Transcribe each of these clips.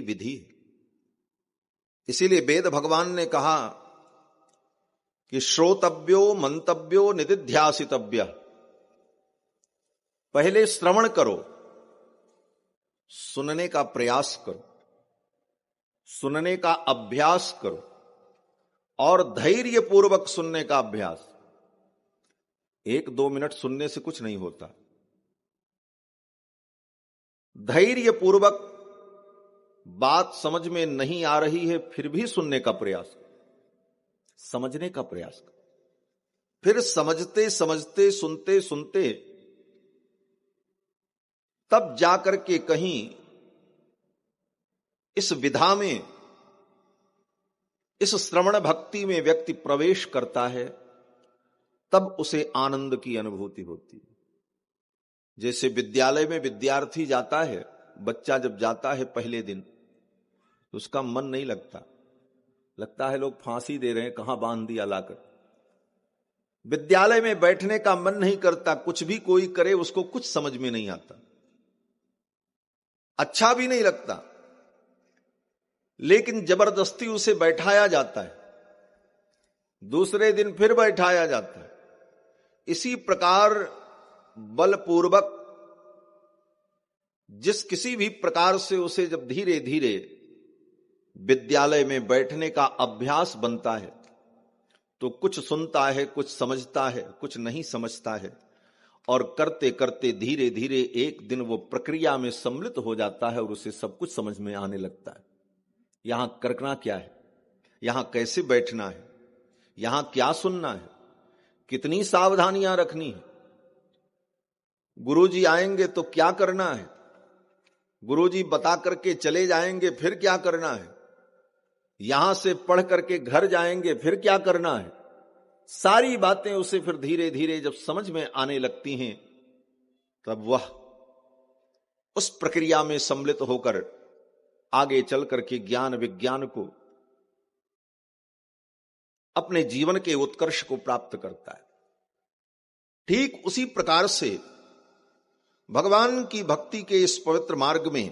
विधि है। इसीलिए वेद भगवान ने कहा कि श्रोतव्यो मंतव्यो निदिध्यासितव्य। पहले श्रवण करो, सुनने का प्रयास करो, सुनने का अभ्यास करो और धैर्य पूर्वक सुनने का अभ्यास। 1-2 मिनट सुनने से कुछ नहीं होता। धैर्य पूर्वक बात समझ में नहीं आ रही है फिर भी सुनने का प्रयास, समझने का प्रयास। फिर समझते समझते सुनते सुनते तब जाकर के कहीं इस विधा में, इस श्रवण भक्ति में व्यक्ति प्रवेश करता है, तब उसे आनंद की अनुभूति होती है। जैसे विद्यालय में विद्यार्थी जाता है, बच्चा जब जाता है पहले दिन तो उसका मन नहीं लगता, लगता है लोग फांसी दे रहे हैं, कहां बांध दिया लाकर। विद्यालय में बैठने का मन नहीं करता, कुछ भी कोई करे उसको कुछ समझ में नहीं आता, अच्छा भी नहीं लगता, लेकिन जबरदस्ती उसे बैठाया जाता है, दूसरे दिन फिर बैठाया जाता है। इसी प्रकार बलपूर्वक जिस किसी भी प्रकार से उसे जब धीरे धीरे विद्यालय में बैठने का अभ्यास बनता है तो कुछ सुनता है, कुछ समझता है, कुछ नहीं समझता है, और करते करते धीरे धीरे एक दिन वो प्रक्रिया में सम्मिलित हो जाता है और उसे सब कुछ समझ में आने लगता है। यहां करना क्या है, यहां कैसे बैठना है, यहां क्या सुनना है, कितनी सावधानियां रखनी है, गुरुजी आएंगे तो क्या करना है, गुरुजी बता करके चले जाएंगे फिर क्या करना है, यहां से पढ़ करके घर जाएंगे फिर क्या करना है। सारी बातें उसे फिर धीरे धीरे जब समझ में आने लगती हैं तब वह उस प्रक्रिया में सम्मिलित होकर आगे चल करके ज्ञान विज्ञान को, अपने जीवन के उत्कर्ष को प्राप्त करता है। ठीक उसी प्रकार से भगवान की भक्ति के इस पवित्र मार्ग में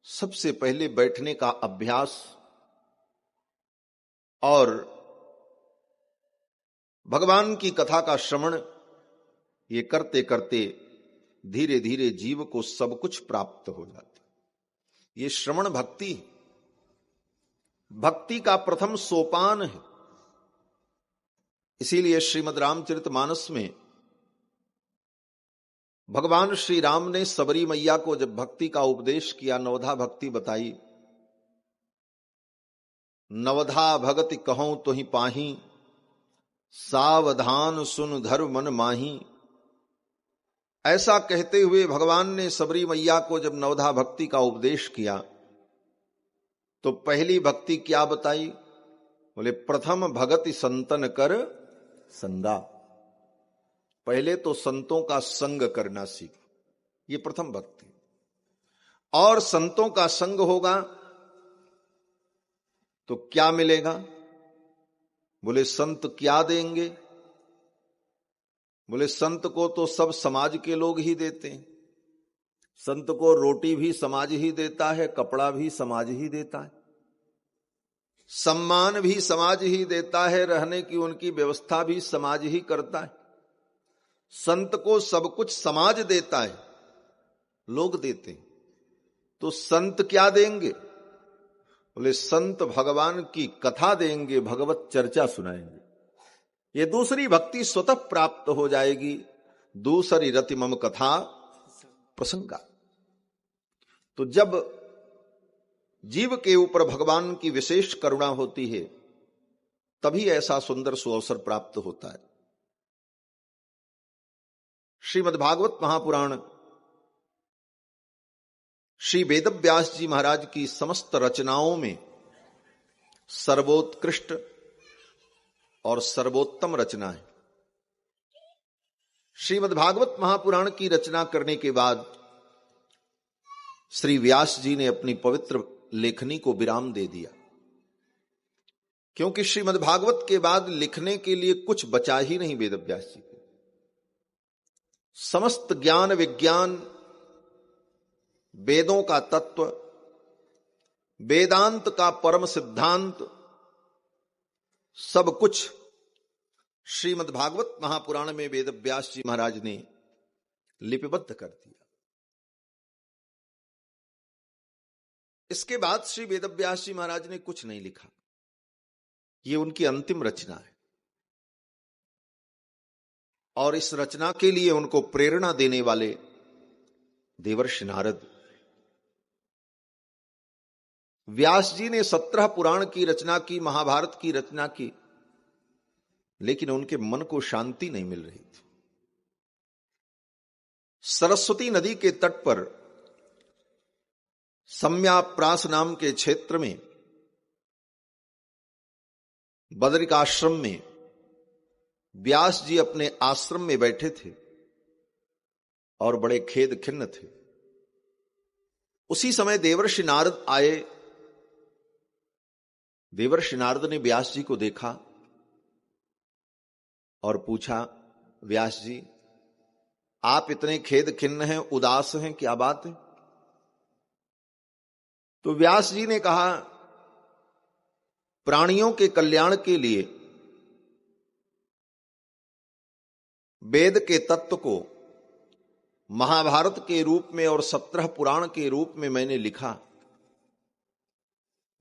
सबसे पहले बैठने का अभ्यास और भगवान की कथा का श्रवण, ये करते करते धीरे धीरे जीव को सब कुछ प्राप्त हो जाता। ये श्रवण भक्ति, भक्ति का प्रथम सोपान है। इसीलिए श्रीमद् रामचरितमानस में भगवान श्री राम ने सबरी मैया को जब भक्ति का उपदेश किया, नवधा भक्ति बताई, नवधा भगति कहूं तो ही पाही, सावधान सुन धर मन माही। ऐसा कहते हुए भगवान ने सबरी मैया को जब नवधा भक्ति का उपदेश किया तो पहली भक्ति क्या बताई? बोले प्रथम भगति संतन कर संगा। पहले तो संतों का संग करना सीख, ये प्रथम भक्ति। और संतों का संग होगा तो क्या मिलेगा? बोले संत क्या देंगे? बोले संत को तो सब समाज के लोग ही देते हैं। संत को रोटी भी समाज ही देता है, कपड़ा भी समाज ही देता है, सम्मान भी समाज ही देता है, रहने की उनकी व्यवस्था भी समाज ही करता है। संत को सब कुछ समाज देता है, लोग देते हैं। तो संत क्या देंगे? बोले संत भगवान की कथा देंगे, भगवत चर्चा सुनाएंगे। ये दूसरी भक्ति स्वतः प्राप्त हो जाएगी। दूसरी रति मम कथा प्रसंगा। तो जब जीव के ऊपर भगवान की विशेष करुणा होती है तभी ऐसा सुंदर सुअवसर प्राप्त होता है। श्रीमद्भागवत महापुराण श्री वेदव्यास जी महाराज की समस्त रचनाओं में सर्वोत्कृष्ट और सर्वोत्तम रचना है। श्रीमद्भागवत महापुराण की रचना करने के बाद श्री व्यास जी ने अपनी पवित्र लेखनी को विराम दे दिया, क्योंकि श्रीमद्भागवत के बाद लिखने के लिए कुछ बचा ही नहीं वेदव्यास जी को। समस्त ज्ञान विज्ञान, वेदों का तत्व, वेदांत का परम सिद्धांत सब कुछ श्रीमद् भागवत महापुराण में वेद व्यास जी महाराज ने लिपिबद्ध कर दिया। इसके बाद श्री वेद व्यास जी महाराज ने कुछ नहीं लिखा। ये उनकी अंतिम रचना है और इस रचना के लिए उनको प्रेरणा देने वाले देवर्षि नारद। व्यास जी ने 17 पुराण की रचना की, महाभारत की रचना की, लेकिन उनके मन को शांति नहीं मिल रही थी। सरस्वती नदी के तट पर सम्याप्रास नाम के क्षेत्र में बदरिकाश्रम में व्यास जी अपने आश्रम में बैठे थे और बड़े खेद खिन्न थे। उसी समय देवर्षि नारद आए। देवर्षि नारद ने व्यास जी को देखा और पूछा, व्यास जी आप इतने खेद खिन्न हैं, उदास हैं, क्या बात है? तो व्यास जी ने कहा, प्राणियों के कल्याण के लिए वेद के तत्व को महाभारत के रूप में और 17 पुराण के रूप में मैंने लिखा।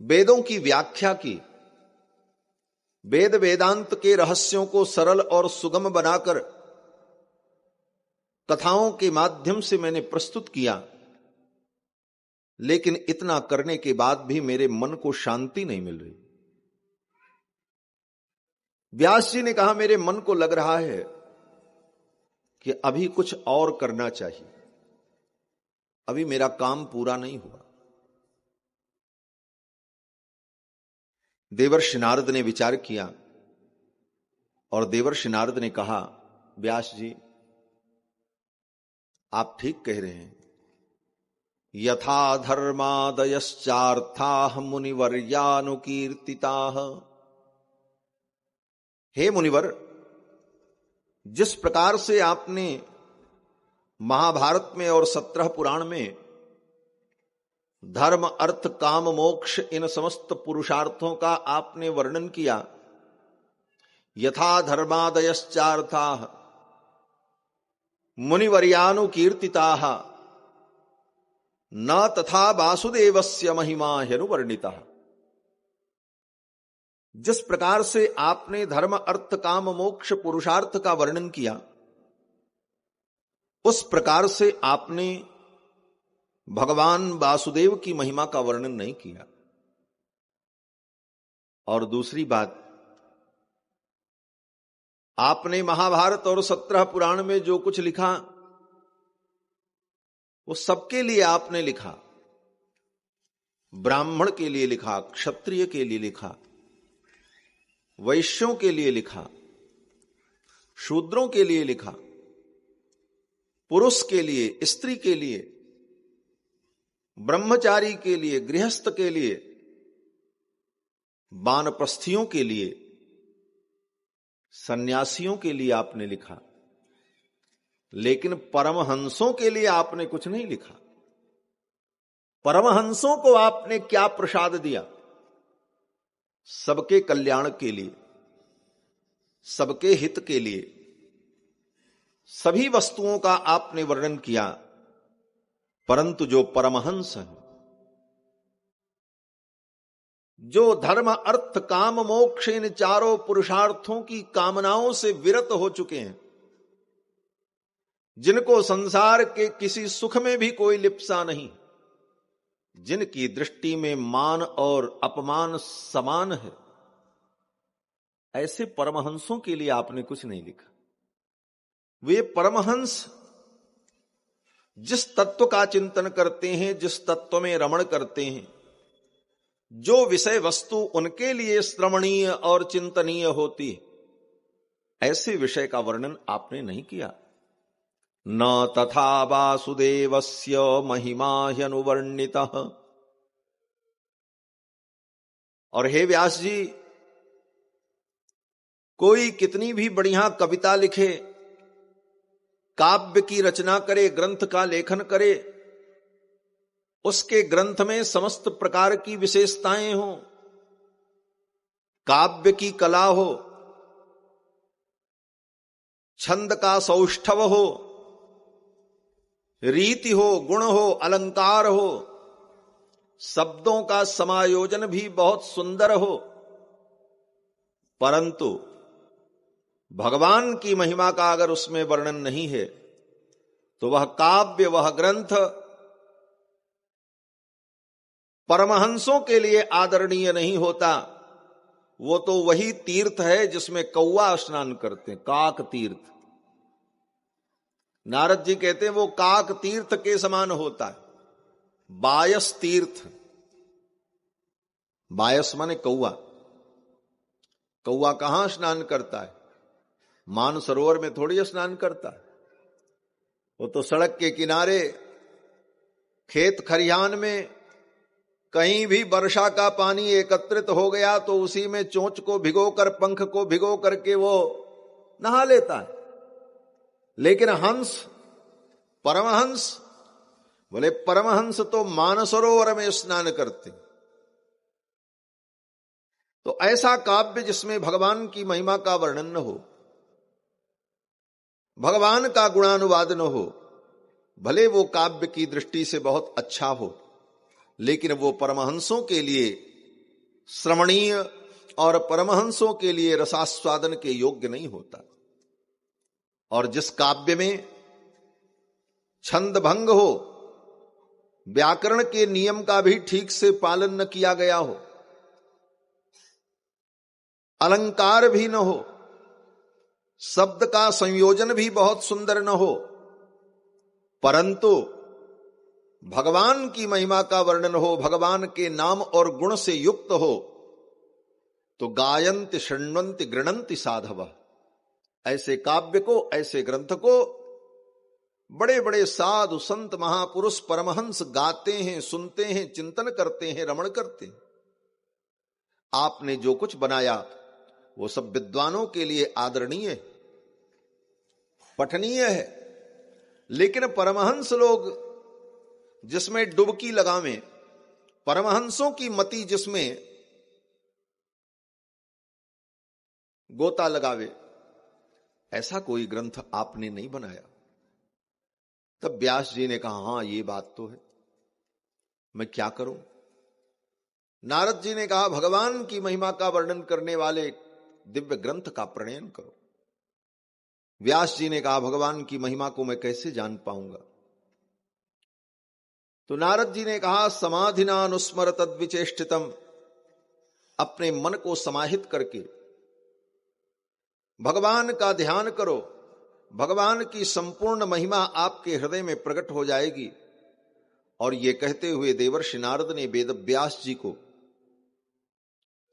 वेदों की व्याख्या की, वेद वेदांत के रहस्यों को सरल और सुगम बनाकर कथाओं के माध्यम से मैंने प्रस्तुत किया, लेकिन इतना करने के बाद भी मेरे मन को शांति नहीं मिल रही। व्यास जी ने कहा, मेरे मन को लग रहा है कि अभी कुछ और करना चाहिए, अभी मेरा काम पूरा नहीं हुआ। देवर्षि नारद ने विचार किया और देवर्षि नारद ने कहा, व्यास जी आप ठीक कह रहे हैं। यथा धर्मादयश्चार्थाः मुनिवर्यानुकीर्तिताः। हे मुनिवर, जिस प्रकार से आपने महाभारत में और 17 पुराण में धर्म अर्थ काम मोक्ष इन समस्त पुरुषार्थों का आपने वर्णन किया, यथा धर्मादयश्चार्थाः मुनिवर्यानुकीर्तिताः न तथा वासुदेवस्य महिमा ह्यनुवर्णितः। जिस प्रकार से आपने धर्म अर्थ काम मोक्ष पुरुषार्थ का वर्णन किया, उस प्रकार से आपने भगवान वासुदेव की महिमा का वर्णन नहीं किया। और दूसरी बात, आपने महाभारत और 17 पुराण में जो कुछ लिखा वो सबके लिए आपने लिखा। ब्राह्मण के लिए लिखा, क्षत्रिय के लिए लिखा, वैश्यों के लिए लिखा, शूद्रों के लिए लिखा, पुरुष के लिए, स्त्री के लिए, ब्रह्मचारी के लिए, गृहस्थ के लिए, वानप्रस्थियों के लिए, सन्यासियों के लिए आपने लिखा, लेकिन परमहंसों के लिए आपने कुछ नहीं लिखा। परमहंसों को आपने क्या प्रसाद दिया? सबके कल्याण के लिए, सबके हित के लिए सभी वस्तुओं का आपने वर्णन किया, परंतु जो परमहंस हैं, जो धर्म अर्थ काम मोक्ष इन चारों पुरुषार्थों की कामनाओं से विरत हो चुके हैं, जिनको संसार के किसी सुख में भी कोई लिप्सा नहीं, जिनकी दृष्टि में मान और अपमान समान है, ऐसे परमहंसों के लिए आपने कुछ नहीं लिखा। वे परमहंस जिस तत्व का चिंतन करते हैं, जिस तत्व में रमण करते हैं, जो विषय वस्तु उनके लिए श्रवणीय और चिंतनीय होती है, ऐसे विषय का वर्णन आपने नहीं किया। न तथा वासुदेवस्य महिमा ह्यनुवर्णितः। और हे व्यास जी, कोई कितनी भी बढ़िया कविता लिखे, काव्य की रचना करे, ग्रंथ का लेखन करे, उसके ग्रंथ में समस्त प्रकार की विशेषताएं हो, काव्य की कला हो, छंद का सौष्ठव हो, रीति हो, गुण हो, अलंकार हो, शब्दों का समायोजन भी बहुत सुंदर हो, परंतु भगवान की महिमा का अगर उसमें वर्णन नहीं है तो वह काव्य, वह ग्रंथ परमहंसों के लिए आदरणीय नहीं होता। वो तो वही तीर्थ है जिसमें कौवा स्नान करते हैं, काक तीर्थ। नारद जी कहते हैं वो काक तीर्थ के समान होता है। बायस तीर्थ, बायस माने कौवा। कौवा कहां स्नान करता है? मानसरोवर में थोड़ी स्नान करता है। वो तो सड़क के किनारे, खेत खरिहान में कहीं भी वर्षा का पानी एकत्रित हो गया तो उसी में चोंच को भिगोकर, पंख को भिगो करके वो नहा लेता है। लेकिन हंस, परमहंस, बोले परमहंस तो मानसरोवर में स्नान करते। तो ऐसा काव्य जिसमें भगवान की महिमा का वर्णन न हो, भगवान का गुणानुवाद न हो, भले वो काव्य की दृष्टि से बहुत अच्छा हो, लेकिन वो परमहंसों के लिए श्रवणीय और परमहंसों के लिए रसास्वादन के योग्य नहीं होता। और जिस काव्य में छंद भंग हो, व्याकरण के नियम का भी ठीक से पालन न किया गया हो, अलंकार भी न हो, शब्द का संयोजन भी बहुत सुंदर न हो, परंतु भगवान की महिमा का वर्णन हो, भगवान के नाम और गुण से युक्त हो, तो गायन्ति शृण्वन्ति गृणन्ति साधवः। ऐसे काव्य को, ऐसे ग्रंथ को बड़े बड़े साधु संत महापुरुष परमहंस गाते हैं, सुनते हैं, चिंतन करते हैं, रमण करते हैं। आपने जो कुछ बनाया वो सब विद्वानों के लिए आदरणीय है, पठनीय है, लेकिन परमहंस लोग जिसमें डुबकी लगावें, परमहंसों की मति जिसमें गोता लगावे, ऐसा कोई ग्रंथ आपने नहीं बनाया। तब व्यास जी ने कहा, हां ये बात तो है, मैं क्या करूं? नारद जी ने कहा, भगवान की महिमा का वर्णन करने वाले दिव्य ग्रंथ का प्रणयन करो। व्यास जी ने कहा, भगवान की महिमा को मैं कैसे जान पाऊंगा? तो नारद जी ने कहा, समाधिना अनुस्मर तद्विचेष्टितम, अपने मन को समाहित करके भगवान का ध्यान करो, भगवान की संपूर्ण महिमा आपके हृदय में प्रकट हो जाएगी। और ये कहते हुए देवर्षि नारद ने वेद व्यास जी को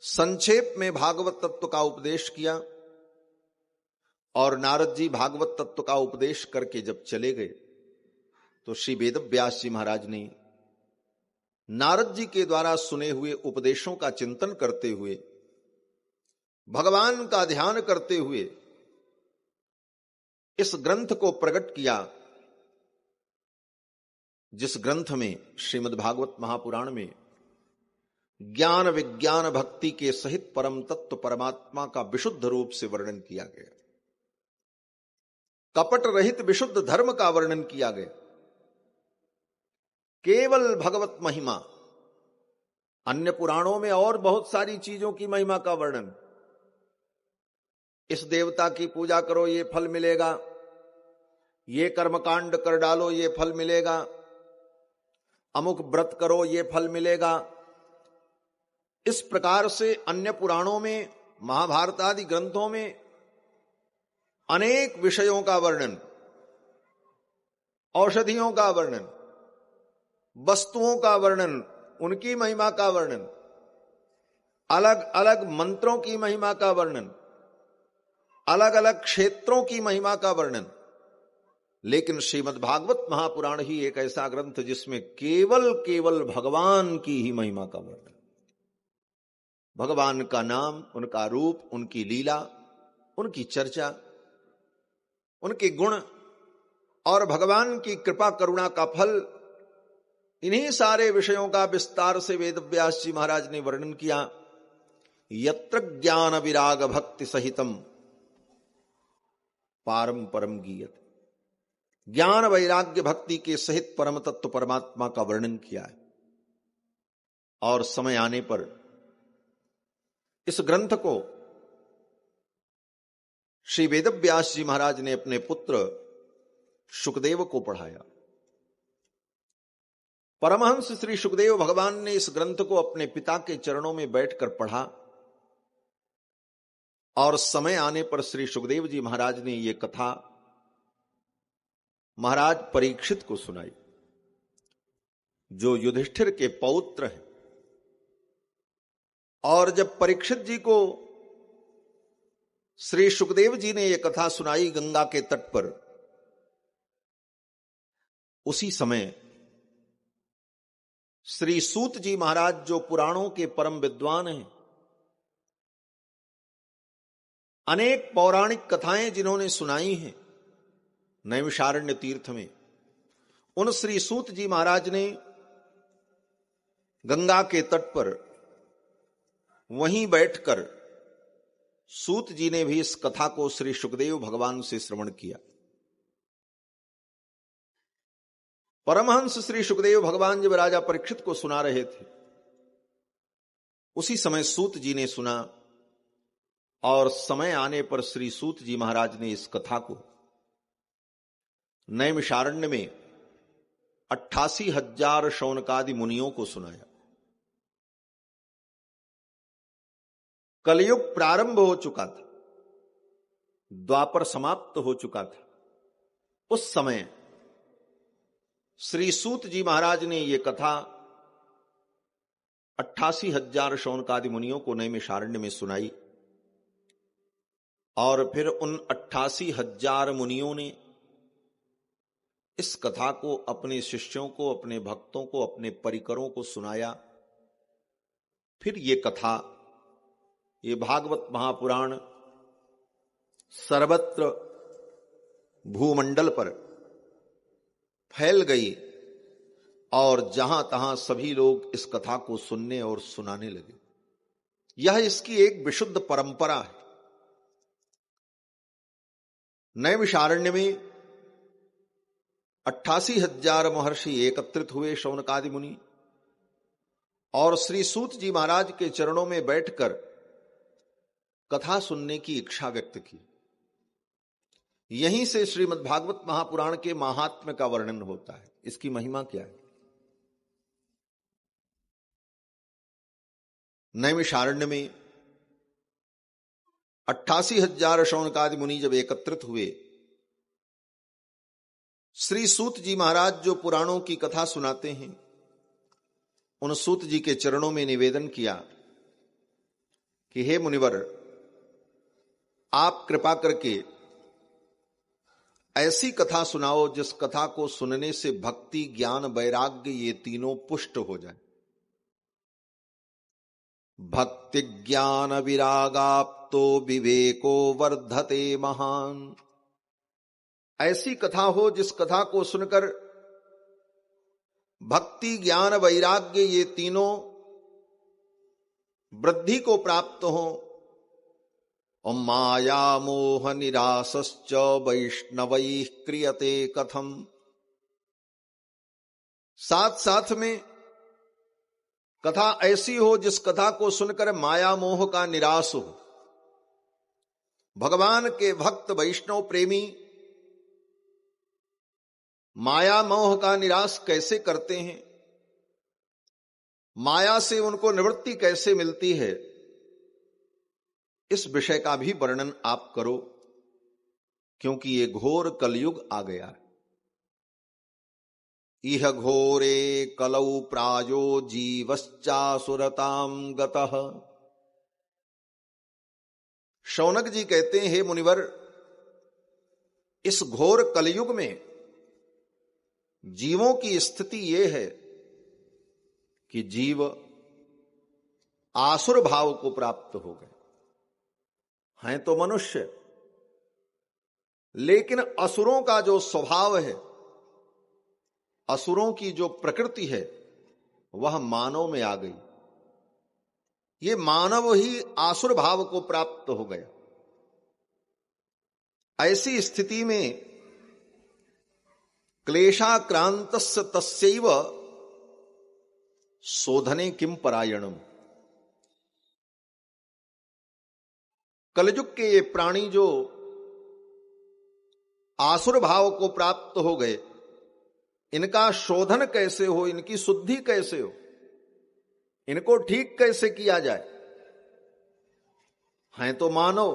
संक्षेप में भागवत तत्व का उपदेश किया। और नारद जी भागवत तत्व का उपदेश करके जब चले गए तो श्री वेद व्यास जी महाराज ने नारद जी के द्वारा सुने हुए उपदेशों का चिंतन करते हुए, भगवान का ध्यान करते हुए इस ग्रंथ को प्रकट किया, जिस ग्रंथ में श्रीमद् भागवत महापुराण में ज्ञान विज्ञान भक्ति के सहित परम तत्व परमात्मा का विशुद्ध रूप से वर्णन किया गया, कपट रहित विशुद्ध धर्म का वर्णन किया गया। केवल भगवत महिमा, अन्य पुराणों में और बहुत सारी चीजों की महिमा का वर्णन, इस देवता की पूजा करो ये फल मिलेगा, ये कर्मकांड कर डालो ये फल मिलेगा, अमुक व्रत करो ये फल मिलेगा। इस प्रकार से अन्य पुराणों में, महाभारत आदि ग्रंथों में अनेक विषयों का वर्णन, औषधियों का वर्णन, वस्तुओं का वर्णन, उनकी महिमा का वर्णन, अलग अलग मंत्रों की महिमा का वर्णन, अलग अलग क्षेत्रों की महिमा का वर्णन। लेकिन श्रीमद् भागवत महापुराण ही एक ऐसा ग्रंथ जिसमें केवल केवल भगवान की ही महिमा का वर्णन, भगवान का नाम, उनका रूप, उनकी लीला, उनकी चर्चा, उनके गुण और भगवान की कृपा करुणा का फल इन्हीं सारे विषयों का विस्तार से वेदव्यास जी महाराज ने वर्णन किया। यत्र ज्ञान विराग भक्ति सहितम पारम परम गीयते, ज्ञान वैराग्य भक्ति के सहित परम तत्व परमात्मा का वर्णन किया है। और समय आने पर इस ग्रंथ को श्री वेदव्यास जी महाराज ने अपने पुत्र शुकदेव को पढ़ाया। परमहंस श्री शुकदेव भगवान ने इस ग्रंथ को अपने पिता के चरणों में बैठकर पढ़ा और समय आने पर श्री शुकदेव जी महाराज ने यह कथा महाराज परीक्षित को सुनाई, जो युधिष्ठिर के पौत्र हैं। और जब परीक्षित जी को श्री शुकदेव जी ने यह कथा सुनाई गंगा के तट पर, उसी समय श्री सूत जी महाराज, जो पुराणों के परम विद्वान हैं, अनेक पौराणिक कथाएं जिन्होंने सुनाई हैं नैमिषारण्य तीर्थ में, उन श्री सूत जी महाराज ने गंगा के तट पर वहीं बैठकर सूत जी ने भी इस कथा को श्री शुकदेव भगवान से श्रवण किया। परमहंस श्री शुकदेव भगवान जब राजा परीक्षित को सुना रहे थे, उसी समय सूत जी ने सुना और समय आने पर श्री सूत जी महाराज ने इस कथा को नैमिषारण्य में 88,000 शौनकादि मुनियों को सुनाया। कलयुग प्रारंभ हो चुका था, द्वापर समाप्त हो चुका था। उस समय श्री सूत जी महाराज ने यह कथा 88,000 शौनकादि मुनियों को नैमिषारण्य में सुनाई। और फिर उन 88,000 मुनियों ने इस कथा को अपने शिष्यों को, अपने भक्तों को, अपने परिकरों को सुनाया। फिर ये कथा, ये भागवत महापुराण सर्वत्र भूमंडल पर फैल गई और जहां तहां सभी लोग इस कथा को सुनने और सुनाने लगे। यह इसकी एक विशुद्ध परंपरा है। नैमिषारण्य में 88,000 महर्षि एकत्रित हुए, शौनकादि मुनि, और श्री सूत जी महाराज के चरणों में बैठकर कथा सुनने की इच्छा व्यक्त की। यहीं से श्रीमद्भागवत महापुराण के महात्म्य का वर्णन होता है। इसकी महिमा क्या है? नैमिषारण्य में 88,000 शौनकादि मुनि जब एकत्रित हुए, श्री सूत जी महाराज जो पुराणों की कथा सुनाते हैं, उन सूत जी के चरणों में निवेदन किया कि हे मुनिवर, आप कृपा करके ऐसी कथा सुनाओ जिस कथा को सुनने से भक्ति, ज्ञान, वैराग्य ये तीनों पुष्ट हो जाए। भक्ति ज्ञान विरागाप्तो विवेको वर्धते महान। ऐसी कथा हो जिस कथा को सुनकर भक्ति, ज्ञान, वैराग्य ये तीनों वृद्धि को प्राप्त हो। और माया मोह निरासश्च वैष्णवैः क्रियते कथम। साथ साथ में कथा ऐसी हो जिस कथा को सुनकर माया मोह का निराश हो। भगवान के भक्त वैष्णव प्रेमी माया मोह का निराश कैसे करते हैं, माया से उनको निवृत्ति कैसे मिलती है, इस विषय का भी वर्णन आप करो, क्योंकि ये घोर कलयुग आ गया है। इह घोरे कलौ प्रायो जीवश्चासुरतां गतः। शौनक जी कहते हैं, हे मुनिवर, इस घोर कलयुग में जीवों की स्थिति यह है कि जीव आसुर भाव को प्राप्त हो गए हैं। तो मनुष्य, लेकिन असुरों का जो स्वभाव है असुरों की जो प्रकृति है वह मानव में आ गई। ये मानव ही आसुर भाव को प्राप्त हो गया। ऐसी स्थिति में क्लेशाक्रांतस्य तस्यैव शोधने किम परायणम। कलयुग के ये प्राणी जो आसुर भाव को प्राप्त हो गए, इनका शोधन कैसे हो, इनकी शुद्धि कैसे हो, इनको ठीक कैसे किया जाए। हैं तो मानव,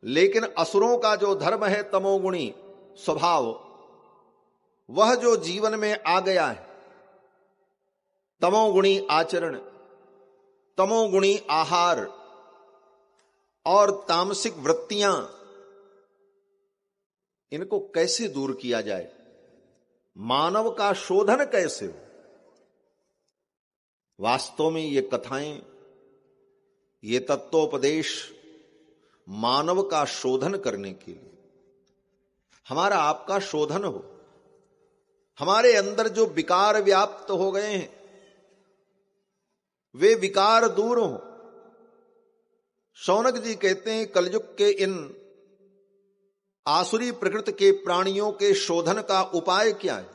लेकिन असुरों का जो धर्म है तमोगुणी स्वभाव, वह जो जीवन में आ गया है, तमोगुणी आचरण, तमोगुणी आहार और तामसिक वृत्तियां, इनको कैसे दूर किया जाए, मानव का शोधन कैसे हो। वास्तव में ये कथाएं, ये तत्वोपदेश मानव का शोधन करने के लिए, हमारा आपका शोधन हो, हमारे अंदर जो विकार व्याप्त हो गए हैं वे विकार दूर हो। शौनक जी कहते हैं कलयुग के इन आसुरी प्रकृति के प्राणियों के शोधन का उपाय क्या है,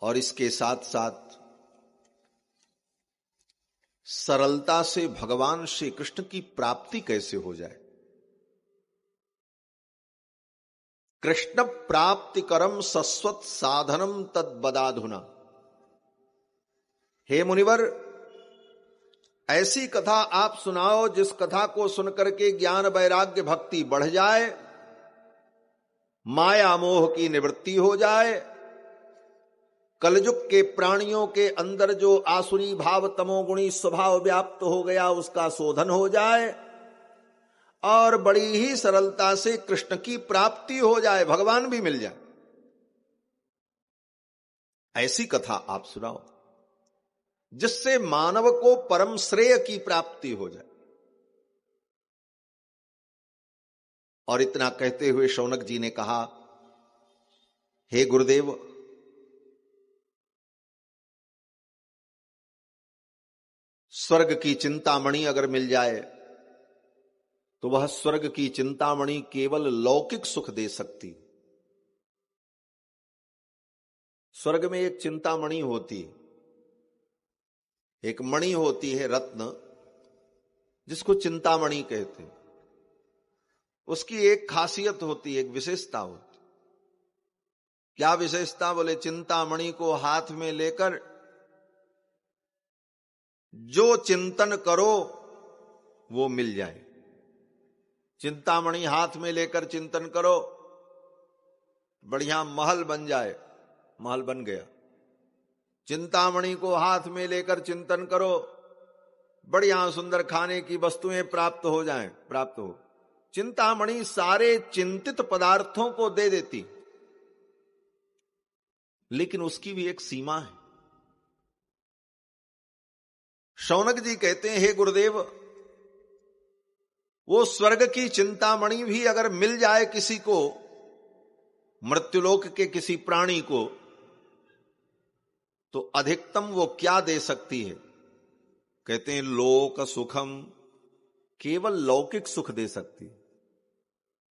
और इसके साथ साथ सरलता से भगवान श्री कृष्ण की प्राप्ति कैसे हो जाए। कृष्ण प्राप्तिकरम सस्वत साधनम तद बदाधुना। हे मुनिवर, ऐसी कथा आप सुनाओ जिस कथा को सुनकर के ज्ञान वैराग्य भक्ति बढ़ जाए, माया मोह की निवृत्ति हो जाए, कलयुग के प्राणियों के अंदर जो आसुरी भाव तमोगुणी स्वभाव व्याप्त हो गया उसका शोधन हो जाए, और बड़ी ही सरलता से कृष्ण की प्राप्ति हो जाए, भगवान भी मिल जाए। ऐसी कथा आप सुनाओ जिससे मानव को परम श्रेय की प्राप्ति हो जाए। और इतना कहते हुए शौनक जी ने कहा, हे गुरुदेव, स्वर्ग की चिंतामणि अगर मिल जाए तो वह स्वर्ग की चिंतामणि केवल लौकिक सुख दे सकती। स्वर्ग में एक चिंतामणि होती है, एक मणि होती है रत्न, जिसको चिंतामणि कहते हैं। उसकी एक खासियत होती है, एक विशेषता होती। क्या विशेषता? बोले चिंतामणि को हाथ में लेकर जो चिंतन करो वो मिल जाए। चिंतामणि हाथ में लेकर चिंतन करो, बढ़िया महल बन जाए, महल बन गया। चिंतामणि को हाथ में लेकर चिंतन करो, बढ़िया सुंदर खाने की वस्तुएं प्राप्त हो जाएं, प्राप्त हो। चिंतामणि सारे चिंतित पदार्थों को दे देती, लेकिन उसकी भी एक सीमा है। शौनक जी कहते हैं, हे गुरुदेव, वो स्वर्ग की चिंतामणि भी अगर मिल जाए किसी को, मृत्युलोक के किसी प्राणी को, तो अधिकतम वो क्या दे सकती है? कहते हैं लोक सुखम, केवल लौकिक सुख दे सकती है।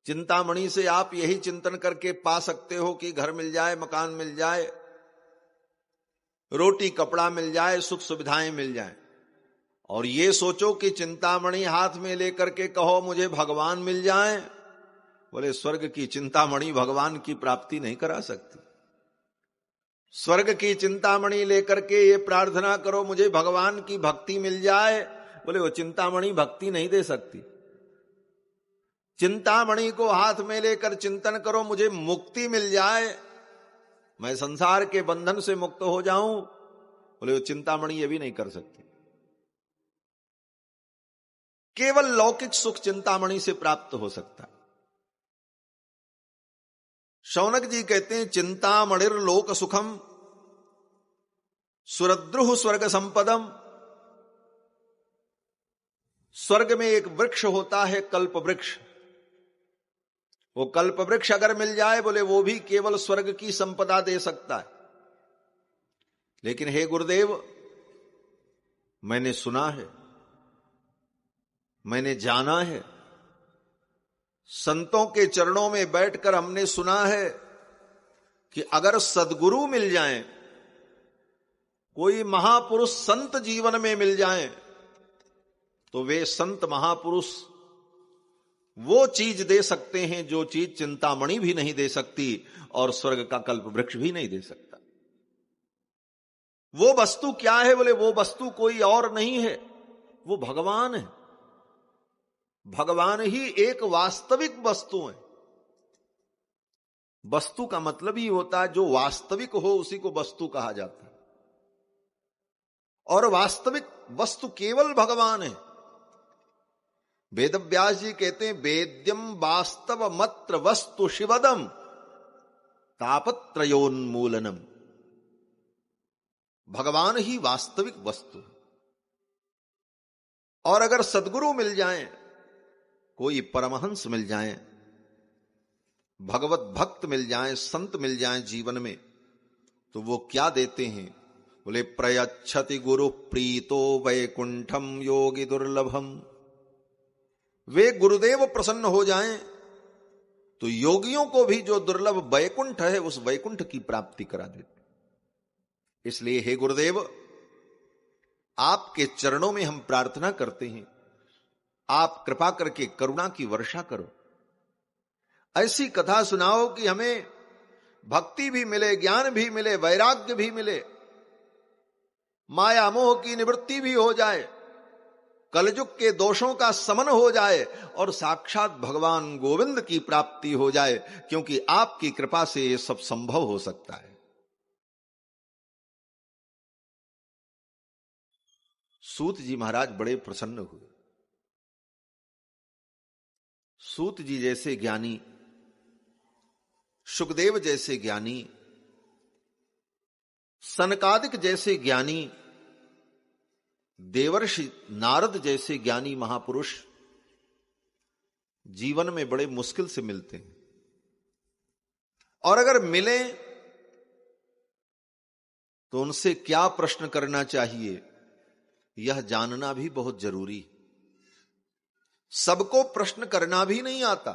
चिंतामणि से आप यही चिंतन करके पा सकते हो कि घर मिल जाए, मकान मिल जाए, रोटी कपड़ा मिल जाए, सुख सुविधाएं मिल जाए। और ये सोचो कि चिंतामणि हाथ में लेकर के कहो मुझे भगवान मिल जाए। बोले स्वर्ग की चिंतामणि भगवान की प्राप्ति नहीं करा सकती। स्वर्ग की चिंतामणि लेकर के ये प्रार्थना करो मुझे भगवान की भक्ति मिल जाए, बोले वो चिंतामणि भक्ति नहीं दे सकती। चिंतामणि को हाथ में लेकर चिंतन करो मुझे मुक्ति मिल जाए, मैं संसार के बंधन से मुक्त हो जाऊं, बोले वो चिंतामणि ये भी नहीं कर सकती। केवल लौकिक सुख चिंतामणि से प्राप्त हो सकता है। शौनक जी कहते हैं चिंतामणिर लोक सुखम सुरद्रुह स्वर्ग संपदम। स्वर्ग में एक वृक्ष होता है, कल्प वृक्ष, वो कल्प वृक्ष अगर मिल जाए, बोले वो भी केवल स्वर्ग की संपदा दे सकता है। लेकिन हे गुरुदेव, मैंने सुना है, मैंने जाना है, संतों के चरणों में बैठकर हमने सुना है कि अगर सद्गुरु मिल जाएं, कोई महापुरुष संत जीवन में मिल जाएं, तो वे संत महापुरुष वो चीज दे सकते हैं जो चीज चिंतामणि भी नहीं दे सकती और स्वर्ग का कल्प वृक्ष भी नहीं दे सकता। वो वस्तु क्या है? बोले वो वस्तु कोई और नहीं है, वो भगवान है। भगवान ही एक वास्तविक वस्तु है। वस्तु का मतलब ही होता है जो वास्तविक हो उसी को वस्तु कहा जाता है, और वास्तविक वस्तु केवल भगवान है। वेदव्यास जी कहते हैं, वेद्यम वास्तव मत्र वस्तु शिवदम तापत्रयोन्मूलनम। भगवान ही वास्तविक वस्तु है। और अगर सद्गुरु मिल जाएं, कोई परमहंस मिल जाएं, भगवत भक्त मिल जाएं, संत मिल जाएं जीवन में, तो वो क्या देते हैं? बोले प्रयच्छति गुरु प्रीतो वैकुंठम योगी दुर्लभम। वे गुरुदेव प्रसन्न हो जाएं तो योगियों को भी जो दुर्लभ वैकुंठ है उस वैकुंठ की प्राप्ति करा देते। इसलिए हे गुरुदेव, आपके चरणों में हम प्रार्थना करते हैं, आप कृपा करके करुणा की वर्षा करो। ऐसी कथा सुनाओ कि हमें भक्ति भी मिले, ज्ञान भी मिले, वैराग्य भी मिले, माया मोह की निवृत्ति भी हो जाए, कलयुग के दोषों का समन हो जाए और साक्षात भगवान गोविंद की प्राप्ति हो जाए, क्योंकि आपकी कृपा से ये सब संभव हो सकता है। सूत जी महाराज बड़े प्रसन्न हुए। सूत जी जैसे ज्ञानी, शुकदेव जैसे ज्ञानी, सनकादिक जैसे ज्ञानी, देवर्षि नारद जैसे ज्ञानी महापुरुष जीवन में बड़े मुश्किल से मिलते हैं, और अगर मिले तो उनसे क्या प्रश्न करना चाहिए यह जानना भी बहुत जरूरी। सबको प्रश्न करना भी नहीं आता।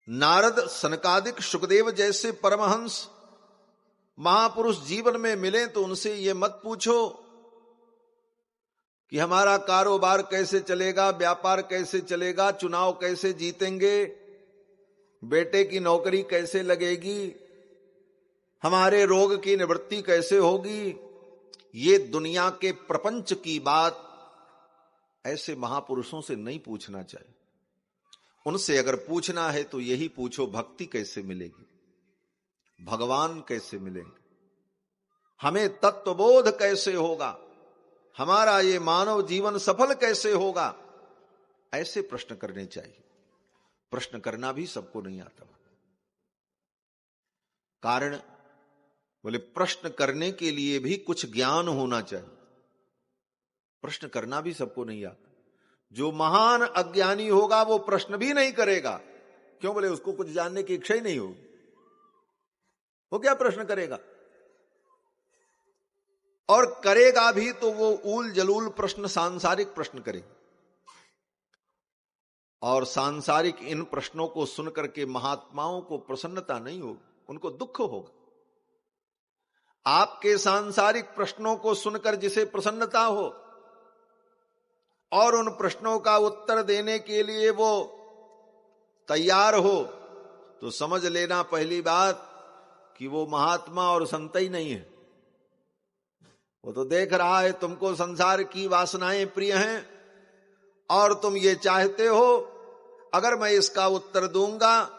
नारद, सनकादिक, शुकदेव जैसे परमहंस महापुरुष जीवन में मिले तो उनसे ये मत पूछो कि हमारा कारोबार कैसे चलेगा, व्यापार कैसे चलेगा, चुनाव कैसे जीतेंगे, बेटे की नौकरी कैसे लगेगी, हमारे रोग की निवृत्ति कैसे होगी। ये दुनिया के प्रपंच की बात ऐसे महापुरुषों से नहीं पूछना चाहिए। उनसे अगर पूछना है तो यही पूछो, भक्ति कैसे मिलेगी, भगवान कैसे मिलेंगे, हमें तत्वबोध कैसे होगा, हमारा ये मानव जीवन सफल कैसे होगा। ऐसे प्रश्न करने चाहिए। प्रश्न करना भी सबको नहीं आता। कारण बोले प्रश्न करने के लिए भी कुछ ज्ञान होना चाहिए। प्रश्न करना भी सबको नहीं आता। जो महान अज्ञानी होगा वो प्रश्न भी नहीं करेगा। क्यों? बोले उसको कुछ जानने की इच्छा ही नहीं होगी, वो क्या प्रश्न करेगा? और करेगा भी तो वो ऊल जलूल प्रश्न, सांसारिक प्रश्न करेगा। और सांसारिक इन प्रश्नों को सुनकर के महात्माओं को प्रसन्नता नहीं होगी, उनको दुख होगा। आपके सांसारिक प्रश्नों को सुनकर जिसे प्रसन्नता हो और उन प्रश्नों का उत्तर देने के लिए वो तैयार हो, तो समझ लेना पहली बात कि वो महात्मा और संत ही नहीं है। वो तो देख रहा है तुमको संसार की वासनाएं प्रिय हैं और तुम ये चाहते हो अगर मैं इसका उत्तर दूंगा,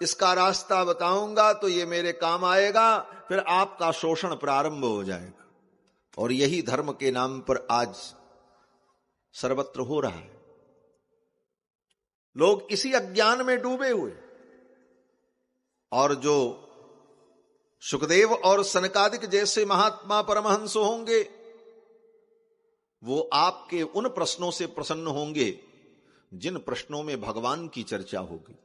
इसका रास्ता बताऊंगा तो ये मेरे काम आएगा, फिर आपका शोषण प्रारंभ हो जाएगा। और यही धर्म के नाम पर आज सर्वत्र हो रहा है। लोग इसी अज्ञान में डूबे हुए। और जो शुकदेव और सनकादिक जैसे महात्मा परमहंस होंगे, वो आपके उन प्रश्नों से प्रसन्न होंगे जिन प्रश्नों में भगवान की चर्चा होगी,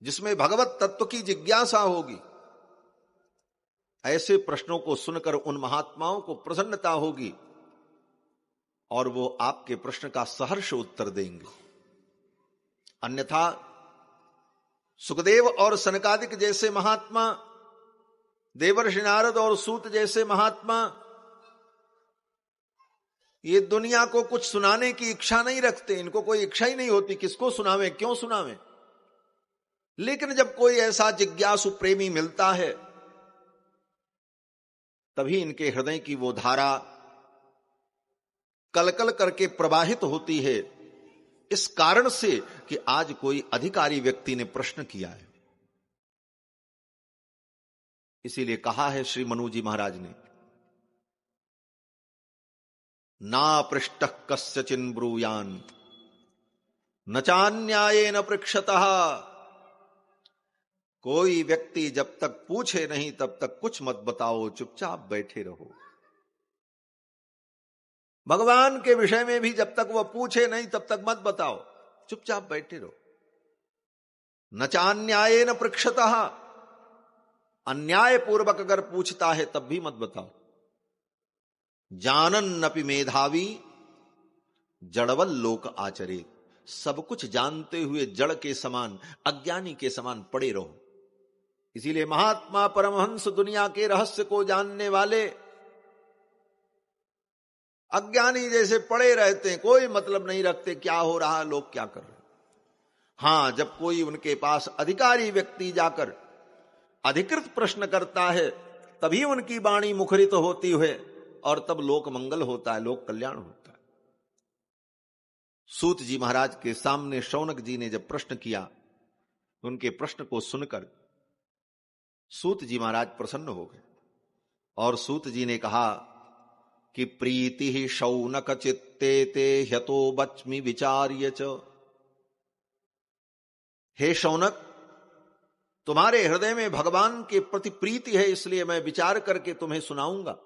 जिसमें भगवत तत्व की जिज्ञासा होगी, ऐसे प्रश्नों को सुनकर उन महात्माओं को प्रसन्नता होगी और वो आपके प्रश्न का सहर्ष उत्तर देंगे। अन्यथा सुखदेव और सनकादिक जैसे महात्मा, देवर्षि नारद और सूत जैसे महात्मा ये दुनिया को कुछ सुनाने की इच्छा नहीं रखते, इनको कोई इच्छा ही नहीं होती, किसको सुनावें, क्यों सुनावें। लेकिन जब कोई ऐसा जिज्ञासु प्रेमी मिलता है तभी इनके हृदय की वो धारा कलकल करके प्रवाहित होती है, इस कारण से कि आज कोई अधिकारी व्यक्ति ने प्रश्न किया है। इसीलिए कहा है श्री मनु जी महाराज ने, ना पृष्टः कस्यचिन् ब्रूयान् न चान्यायेन पृक्षतः। कोई व्यक्ति जब तक पूछे नहीं तब तक कुछ मत बताओ, चुपचाप बैठे रहो। भगवान के विषय में भी जब तक वह पूछे नहीं तब तक मत बताओ, चुपचाप बैठे रहो। न चान्यायेन पृक्षतः, अन्याय पूर्वक अगर पूछता है तब भी मत बताओ। जानन्नपि मेधावी जड़वल लोक आचरेत, सब कुछ जानते हुए जड़ के समान, अज्ञानी के समान पड़े रहो। इसीलिए महात्मा परमहंस दुनिया के रहस्य को जानने वाले अज्ञानी जैसे पड़े रहते हैं, कोई मतलब नहीं रखते क्या हो रहा, लोग क्या कर रहे हैं। हां, जब कोई उनके पास अधिकारी व्यक्ति जाकर अधिकृत प्रश्न करता है तभी उनकी वाणी मुखरित होती है और तब लोक मंगल होता है, लोक कल्याण होता है। सूत जी महाराज के सामने शौनक जी ने जब प्रश्न किया, उनके प्रश्न को सुनकर सूत जी महाराज प्रसन्न हो गए और सूत जी ने कहा कि प्रीति ही शौनक चित्ते ते ह्यतो बच्मि विचार्य च। हे शौनक, तुम्हारे हृदय में भगवान के प्रति प्रीति है, इसलिए मैं विचार करके तुम्हें सुनाऊंगा।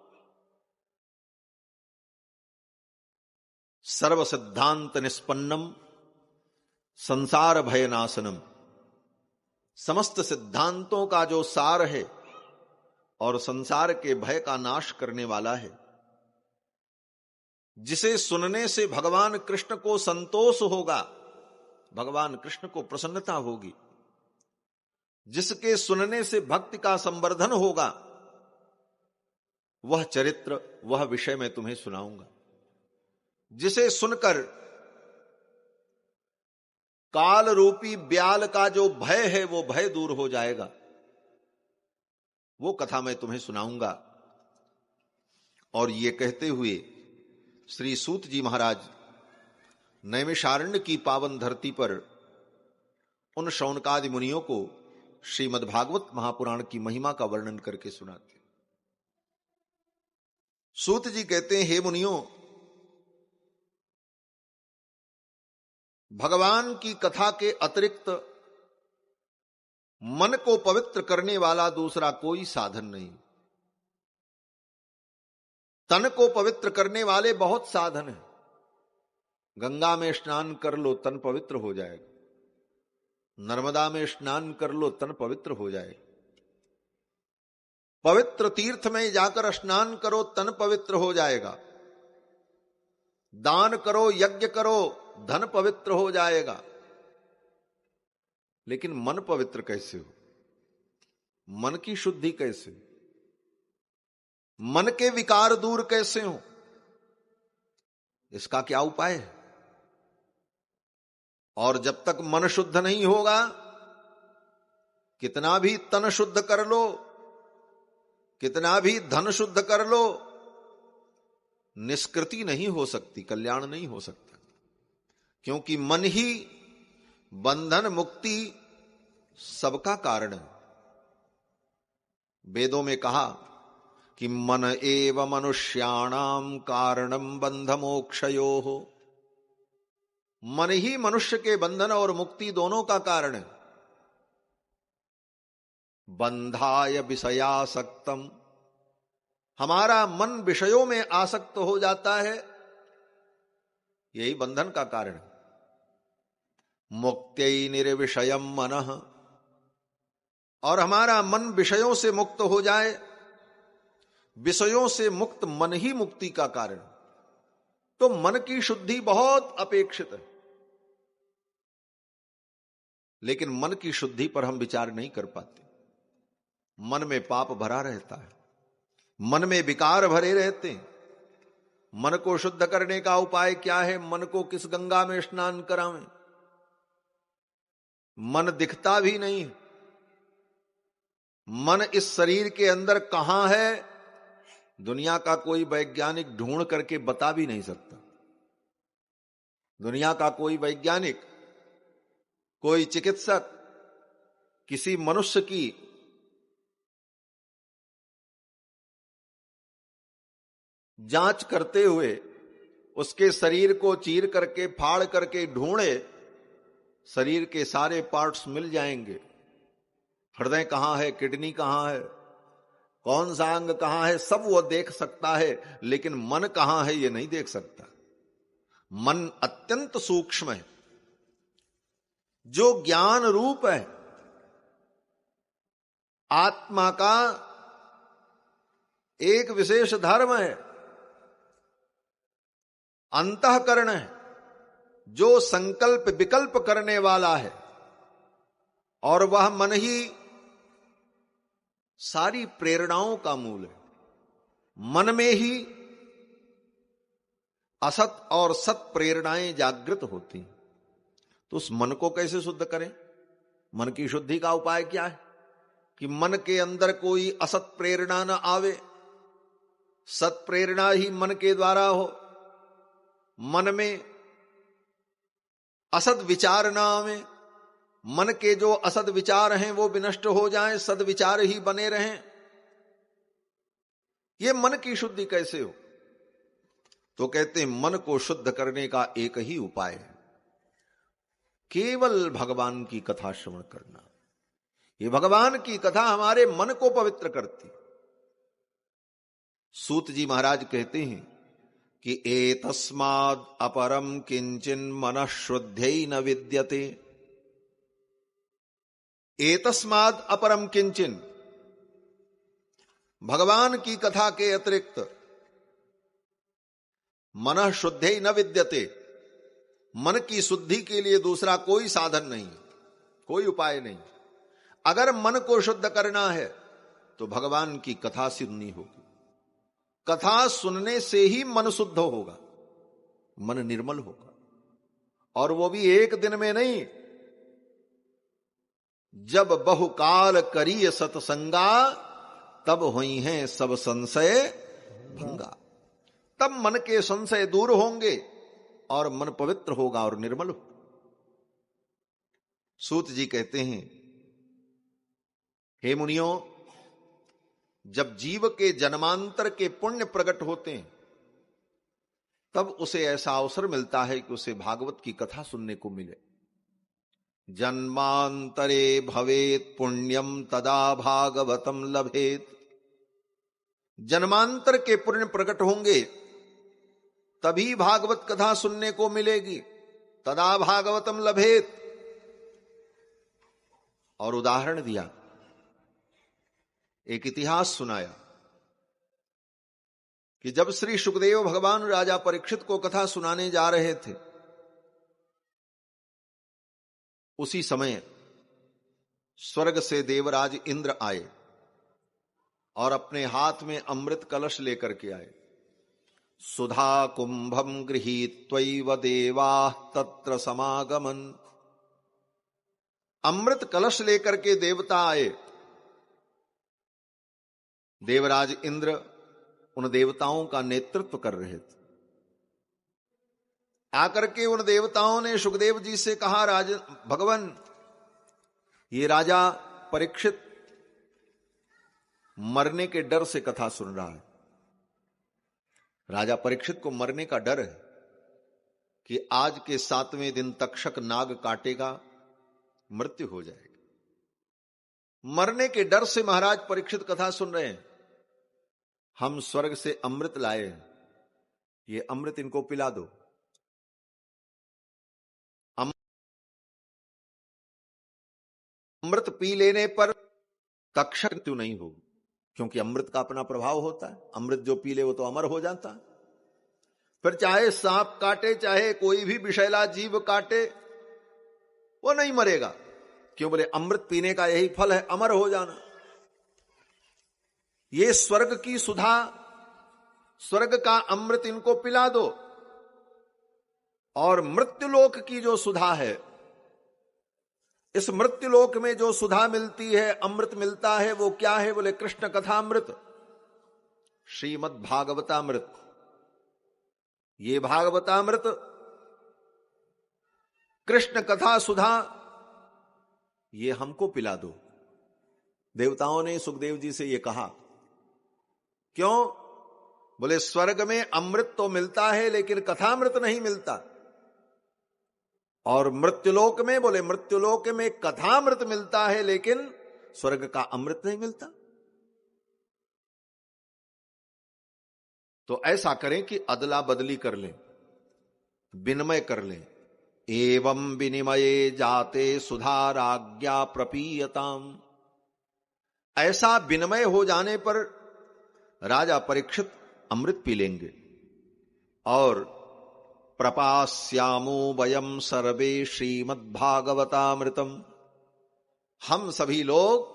सर्व सिद्धांत निष्पन्नम संसार भयनाशनम, समस्त सिद्धांतों का जो सार है और संसार के भय का नाश करने वाला है, जिसे सुनने से भगवान कृष्ण को संतोष होगा, भगवान कृष्ण को प्रसन्नता होगी, जिसके सुनने से भक्ति का संवर्धन होगा, वह चरित्र, वह विषय मैं तुम्हें सुनाऊंगा। जिसे सुनकर काल रूपी ब्याल का जो भय है वो भय दूर हो जाएगा, वो कथा मैं तुम्हें सुनाऊंगा। और ये कहते हुए श्री सूत जी महाराज नैमिषारण्य की पावन धरती पर उन शौनकादि मुनियों को श्रीमद्भागवत महापुराण की महिमा का वर्णन करके सुनाते। सूत जी कहते हैं, हे मुनियों, भगवान की कथा के अतिरिक्त मन को पवित्र करने वाला दूसरा कोई साधन नहीं। तन को पवित्र करने वाले बहुत साधन हैं। गंगा में स्नान कर लो, तन पवित्र हो जाएगा। नर्मदा में स्नान कर लो, तन पवित्र हो जाएगा। पवित्र तीर्थ में जाकर स्नान करो, तन पवित्र हो जाएगा। दान करो, यज्ञ करो, धन पवित्र हो जाएगा। लेकिन मन पवित्र कैसे हो? मन की शुद्धि कैसे? मन के विकार दूर कैसे हो? इसका क्या उपाय है? और जब तक मन शुद्ध नहीं होगा, कितना भी तन शुद्ध कर लो, कितना भी धन शुद्ध कर लो, निष्कृति नहीं हो सकती, कल्याण नहीं हो सकता। क्योंकि मन ही बंधन मुक्ति सबका कारण है। वेदों में कहा कि मन एव मनुष्याणाम कारणम बंध मोक्षयोः। मन ही मनुष्य के बंधन और मुक्ति दोनों का कारण है। बंधाय विषयासक्तम, हमारा मन विषयों में आसक्त हो जाता है, यही बंधन का कारण है। मुक्त्यै निर्विषयम मनः, और हमारा मन विषयों से मुक्त हो जाए। विषयों से मुक्त मन ही मुक्ति का कारण। तो मन की शुद्धि बहुत अपेक्षित है, लेकिन मन की शुद्धि पर हम विचार नहीं कर पाते। मन में पाप भरा रहता है, मन में विकार भरे रहते हैं। मन को शुद्ध करने का उपाय क्या है? मन को किस गंगा में स्नान करावें? मन दिखता भी नहीं। मन इस शरीर के अंदर कहां है, दुनिया का कोई वैज्ञानिक ढूंढ करके बता भी नहीं सकता। दुनिया का कोई वैज्ञानिक, कोई चिकित्सक किसी मनुष्य की जांच करते हुए उसके शरीर को चीर करके फाड़ करके ढूंढे, शरीर के सारे पार्ट्स मिल जाएंगे। हृदय कहां है, किडनी कहां है, कौन सा अंग कहां है, सब वो देख सकता है, लेकिन मन कहां है ये नहीं देख सकता। मन अत्यंत सूक्ष्म है, जो ज्ञान रूप है, आत्मा का एक विशेष धर्म है, अंतःकरण है, जो संकल्प विकल्प करने वाला है, और वह मन ही सारी प्रेरणाओं का मूल है। मन में ही असत और सत प्रेरणाएं जागृत होती हैं। तो उस मन को कैसे शुद्ध करें? मन की शुद्धि का उपाय क्या है? कि मन के अंदर कोई असत प्रेरणा न आवे, सत प्रेरणा ही मन के द्वारा हो। मन में असद विचार ना आवे, मन के जो असद विचार हैं वो विनष्ट हो जाएं, सद विचार ही बने रहें। ये मन की शुद्धि कैसे हो? तो कहते हैं मन को शुद्ध करने का एक ही उपाय है, केवल भगवान की कथा श्रवण करना। ये भगवान की कथा हमारे मन को पवित्र करती। सूत जी महाराज कहते हैं कि एतस्माद् अपरम किंचिन मनः शुद्ध्यै न विद्यते। एतस्माद् अपरम किंचिन, भगवान की कथा के अतिरिक्त मनः शुद्धै न विद्यते, मन की शुद्धि के लिए दूसरा कोई साधन नहीं, कोई उपाय नहीं। अगर मन को शुद्ध करना है तो भगवान की कथा सुननी होगी। कथा सुनने से ही मन शुद्ध होगा, मन निर्मल होगा, और वो भी एक दिन में नहीं। जब बहुकाल करिय सतसंगा, तब हुई हैं सब संशय भंगा। तब मन के संशय दूर होंगे और मन पवित्र होगा और निर्मल होगा। सूत जी कहते हैं, हे मुनियों, जब जीव के जन्मांतर के पुण्य प्रकट होते हैं, तब उसे ऐसा अवसर मिलता है कि उसे भागवत की कथा सुनने को मिले। जन्मांतरे भवेत पुण्यम तदा भागवतम लभेत। जन्मांतर के पुण्य प्रकट होंगे तभी भागवत कथा सुनने को मिलेगी, तदा भागवतम लभेत। और उदाहरण दिया, एक इतिहास सुनाया कि जब श्री शुकदेव भगवान राजा परीक्षित को कथा सुनाने जा रहे थे, उसी समय स्वर्ग से देवराज इंद्र आए और अपने हाथ में अमृत कलश लेकर के आए। सुधा कुंभम गृहीत्वैव देवाः तत्र समागमन। अमृत कलश लेकर के देवता आए। देवराज इंद्र उन देवताओं का नेतृत्व कर रहे थे। आकर के उन देवताओं ने सुखदेव जी से कहा, भगवान, ये राजा परीक्षित मरने के डर से कथा सुन रहा है। राजा परीक्षित को मरने का डर है कि आज के 7वें दिन तक्षक नाग काटेगा, मृत्यु हो जाएगी। मरने के डर से महाराज परीक्षित कथा सुन रहे हैं। हम स्वर्ग से अमृत लाए हैं, ये अमृत इनको पिला दो। अमृत पी लेने पर तक्षक मृत्यु नहीं होगी, क्योंकि अमृत का अपना प्रभाव होता है। अमृत जो पी ले वो तो अमर हो जाता है। फिर चाहे सांप काटे, चाहे कोई भी विषैला जीव काटे, वो नहीं मरेगा। क्यों? बोले अमृत पीने का यही फल है, अमर हो जाना। ये स्वर्ग की सुधा, स्वर्ग का अमृत इनको पिला दो। और मृत्युलोक की जो सुधा है, इस मृत्युलोक में जो सुधा मिलती है, अमृत मिलता है, वो क्या है? बोले कृष्ण कथामृत, श्रीमद् भागवतामृत। ये भागवतामृत, कृष्ण कथा सुधा, ये हमको पिला दो। देवताओं ने सुखदेव जी से ये कहा। क्यों? बोले स्वर्ग में अमृत तो मिलता है लेकिन कथामृत नहीं मिलता, और मृत्युलोक में, बोले मृत्युलोक में कथामृत मिलता है लेकिन स्वर्ग का अमृत नहीं मिलता। तो ऐसा करें कि अदला बदली कर लें, विनिमय कर लें। एवं विनिमये जाते सुधाराज्ञा प्रपीयताम। ऐसा विनिमय हो जाने पर राजा परीक्षित अमृत पी लेंगे। और प्रपास्यामो वयम सर्वे श्रीमद्भागवतामृतम, हम सभी लोग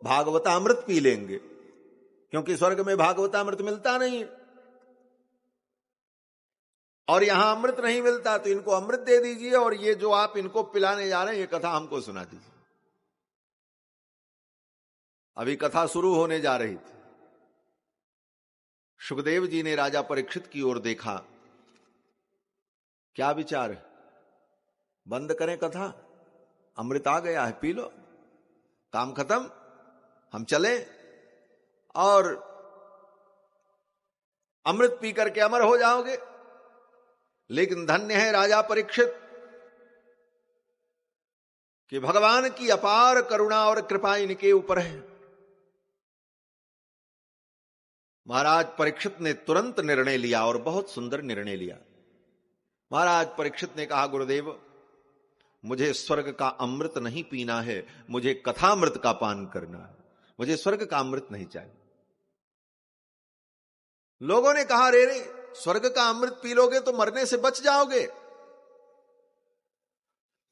भागवतामृत पी लेंगे, क्योंकि स्वर्ग में भागवतामृत मिलता नहीं है और यहां अमृत नहीं मिलता, तो इनको अमृत दे दीजिए, और ये जो आप इनको पिलाने जा रहे हैं, ये कथा हमको सुना दीजिए। अभी कथा शुरू होने जा रही थी। सुखदेव जी ने राजा परीक्षित की ओर देखा। क्या विचार है? बंद करें कथा? अमृत आ गया है, पी लो, काम खत्म, हम चले और अमृत पी करके अमर हो जाओगे। लेकिन धन्य है राजा परीक्षित कि भगवान की अपार करुणा और कृपा इनके ऊपर है। महाराज परीक्षित ने तुरंत निर्णय लिया, और बहुत सुंदर निर्णय लिया। महाराज परीक्षित ने कहा, गुरुदेव मुझे स्वर्ग का अमृत नहीं पीना है, मुझे कथामृत का पान करना है, मुझे स्वर्ग का अमृत नहीं चाहिए। लोगों ने कहा, रे रे, स्वर्ग का अमृत पी लोगे तो मरने से बच जाओगे।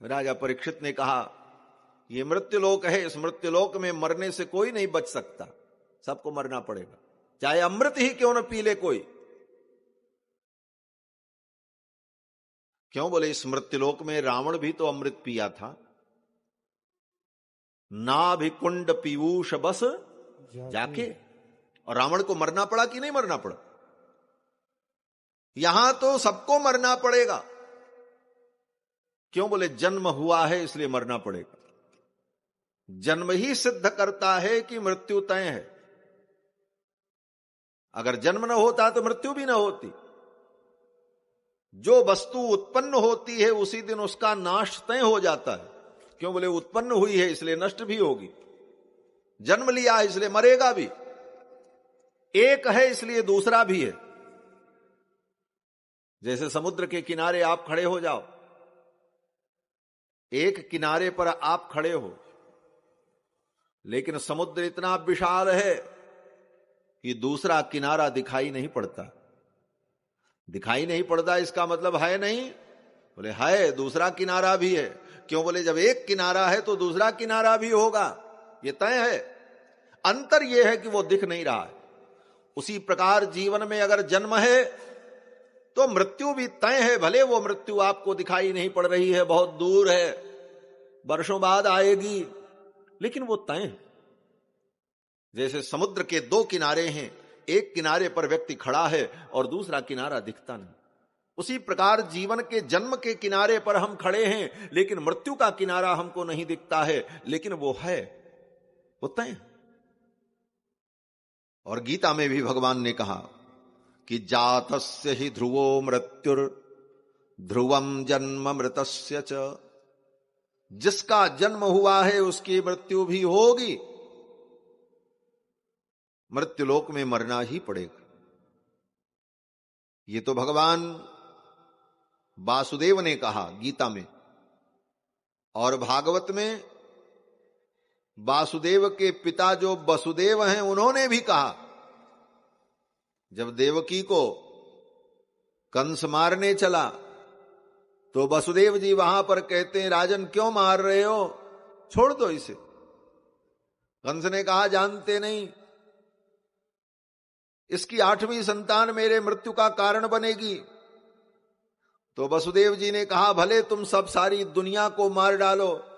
राजा परीक्षित ने कहा, यह मृत्युलोक है, इस मृत्युलोक में मरने से कोई नहीं बच सकता, सबको मरना पड़ेगा, चाहे अमृत ही क्यों न पी ले कोई। क्यों? बोले इस मृत्युलोक में रावण भी तो अमृत पिया था। नाभिकुंड पीयूष बस जाके, और रावण को मरना पड़ा कि नहीं मरना पड़ा? यहां तो सबको मरना पड़ेगा। क्यों? बोले जन्म हुआ है इसलिए मरना पड़ेगा। जन्म ही सिद्ध करता है कि मृत्यु तय है। अगर जन्म न होता तो मृत्यु भी न होती। जो वस्तु उत्पन्न होती है उसी दिन उसका नाश तय हो जाता है। क्यों? बोले उत्पन्न हुई है इसलिए नष्ट भी होगी, जन्म लिया है इसलिए मरेगा भी, एक है इसलिए दूसरा भी है। जैसे समुद्र के किनारे आप खड़े हो जाओ, एक किनारे पर आप खड़े हो, लेकिन समुद्र इतना विशाल है कि दूसरा किनारा दिखाई नहीं पड़ता। दिखाई नहीं पड़ता इसका मतलब है नहीं? बोले है, दूसरा किनारा भी है। क्यों? बोले जब एक किनारा है तो दूसरा किनारा भी होगा, ये तय है। अंतर यह है कि वो दिख नहीं रहा है। उसी प्रकार जीवन में अगर जन्म है तो मृत्यु भी तय है। भले वो मृत्यु आपको दिखाई नहीं पड़ रही है, बहुत दूर है, वर्षों बाद आएगी, लेकिन वो तय है। जैसे समुद्र के दो किनारे हैं, एक किनारे पर व्यक्ति खड़ा है और दूसरा किनारा दिखता नहीं। उसी प्रकार जीवन के जन्म के किनारे पर हम खड़े हैं, लेकिन मृत्यु का किनारा हमको नहीं दिखता है, लेकिन वो है, वो तय है। और गीता में भी भगवान ने कहा कि जातस्य ही ध्रुवो मृत्युर ध्रुवम जन्म मृतस्य च। जिसका जन्म हुआ है उसकी मृत्यु भी होगी। मृत्युलोक में मरना ही पड़ेगा। ये तो भगवान वासुदेव ने कहा गीता में, और भागवत में वासुदेव के पिता जो वसुदेव हैं उन्होंने भी कहा, जब देवकी को कंस मारने चला तो वसुदेव जी वहां पर कहते हैं, राजन क्यों मार रहे हो, छोड़ दो इसे। कंस ने कहा, जानते नहीं, इसकी 8वीं संतान मेरे मृत्यु का कारण बनेगी। तो वसुदेव जी ने कहा, भले तुम सब सारी दुनिया को मार डालो,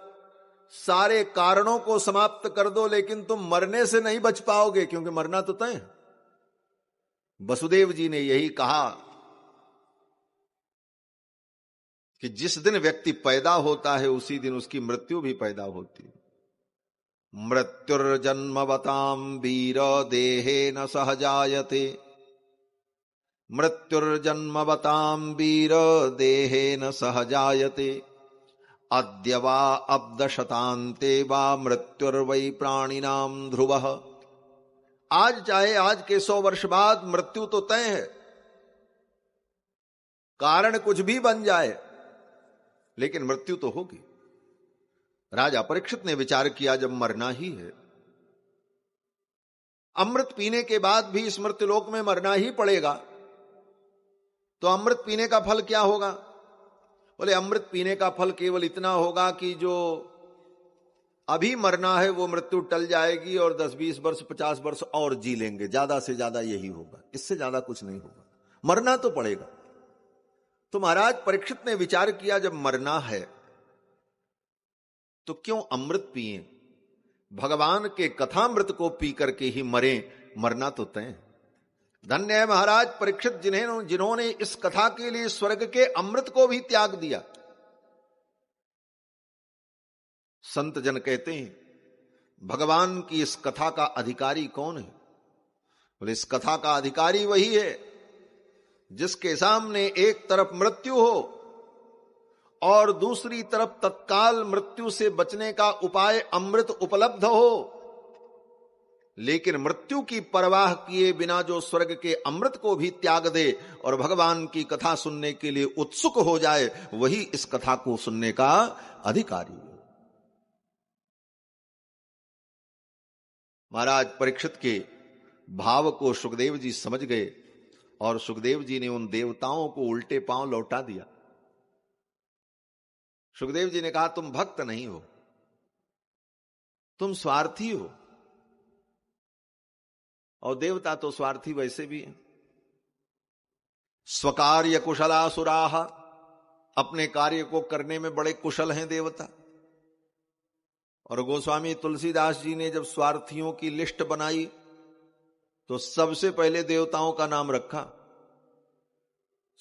सारे कारणों को समाप्त कर दो, लेकिन तुम मरने से नहीं बच पाओगे, क्योंकि मरना तो तय है। वसुदेव जी ने यही कहा कि जिस दिन व्यक्ति पैदा होता है उसी दिन उसकी मृत्यु भी पैदा होती है। मृत्युर्जन्मवताम वीर देहे न सहजायते, मृत्युर्जन्मवताम वीर देहे न सहजायते, अद्य वा अब्दशतान्ते वा मृत्युर्वै प्राणिनाम ध्रुवः। आज चाहे आज के 100 वर्ष बाद मृत्यु तो तय है, कारण कुछ भी बन जाए लेकिन मृत्यु तो होगी। राजा परीक्षित ने विचार किया, जब मरना ही है, अमृत पीने के बाद भी इस मृत्युलोक में मरना ही पड़ेगा, तो अमृत पीने का फल क्या होगा? बोले, अमृत पीने का फल केवल इतना होगा कि जो अभी मरना है वो मृत्यु टल जाएगी और 10-20 वर्ष 50 वर्ष और जी लेंगे, ज्यादा से ज्यादा यही होगा, इससे ज्यादा कुछ नहीं होगा, मरना तो पड़ेगा। तो महाराज परीक्षित ने विचार किया, जब मरना है तो क्यों अमृत पिए, भगवान के कथामृत को पी करके ही मरे, मरना तो तय। धन्य है महाराज परीक्षित जिन्होंने इस कथा के लिए स्वर्ग के अमृत को भी त्याग दिया। संत जन कहते हैं, भगवान की इस कथा का अधिकारी कौन है? बोले, इस कथा का अधिकारी वही है जिसके सामने एक तरफ मृत्यु हो और दूसरी तरफ तत्काल मृत्यु से बचने का उपाय अमृत उपलब्ध हो, लेकिन मृत्यु की परवाह किए बिना जो स्वर्ग के अमृत को भी त्याग दे और भगवान की कथा सुनने के लिए उत्सुक हो जाए, वही इस कथा को सुनने का अधिकारी है। महाराज परीक्षित के भाव को सुखदेव जी समझ गए और सुखदेव जी ने उन देवताओं को उल्टे पांव लौटा दिया। सुखदेव जी ने कहा, तुम भक्त नहीं हो, तुम स्वार्थी हो, और देवता तो स्वार्थी वैसे भी हैं। स्वकार्य कुशलासुराः, अपने कार्य को करने में बड़े कुशल हैं देवता। और गोस्वामी तुलसीदास जी ने जब स्वार्थियों की लिस्ट बनाई तो सबसे पहले देवताओं का नाम रखा,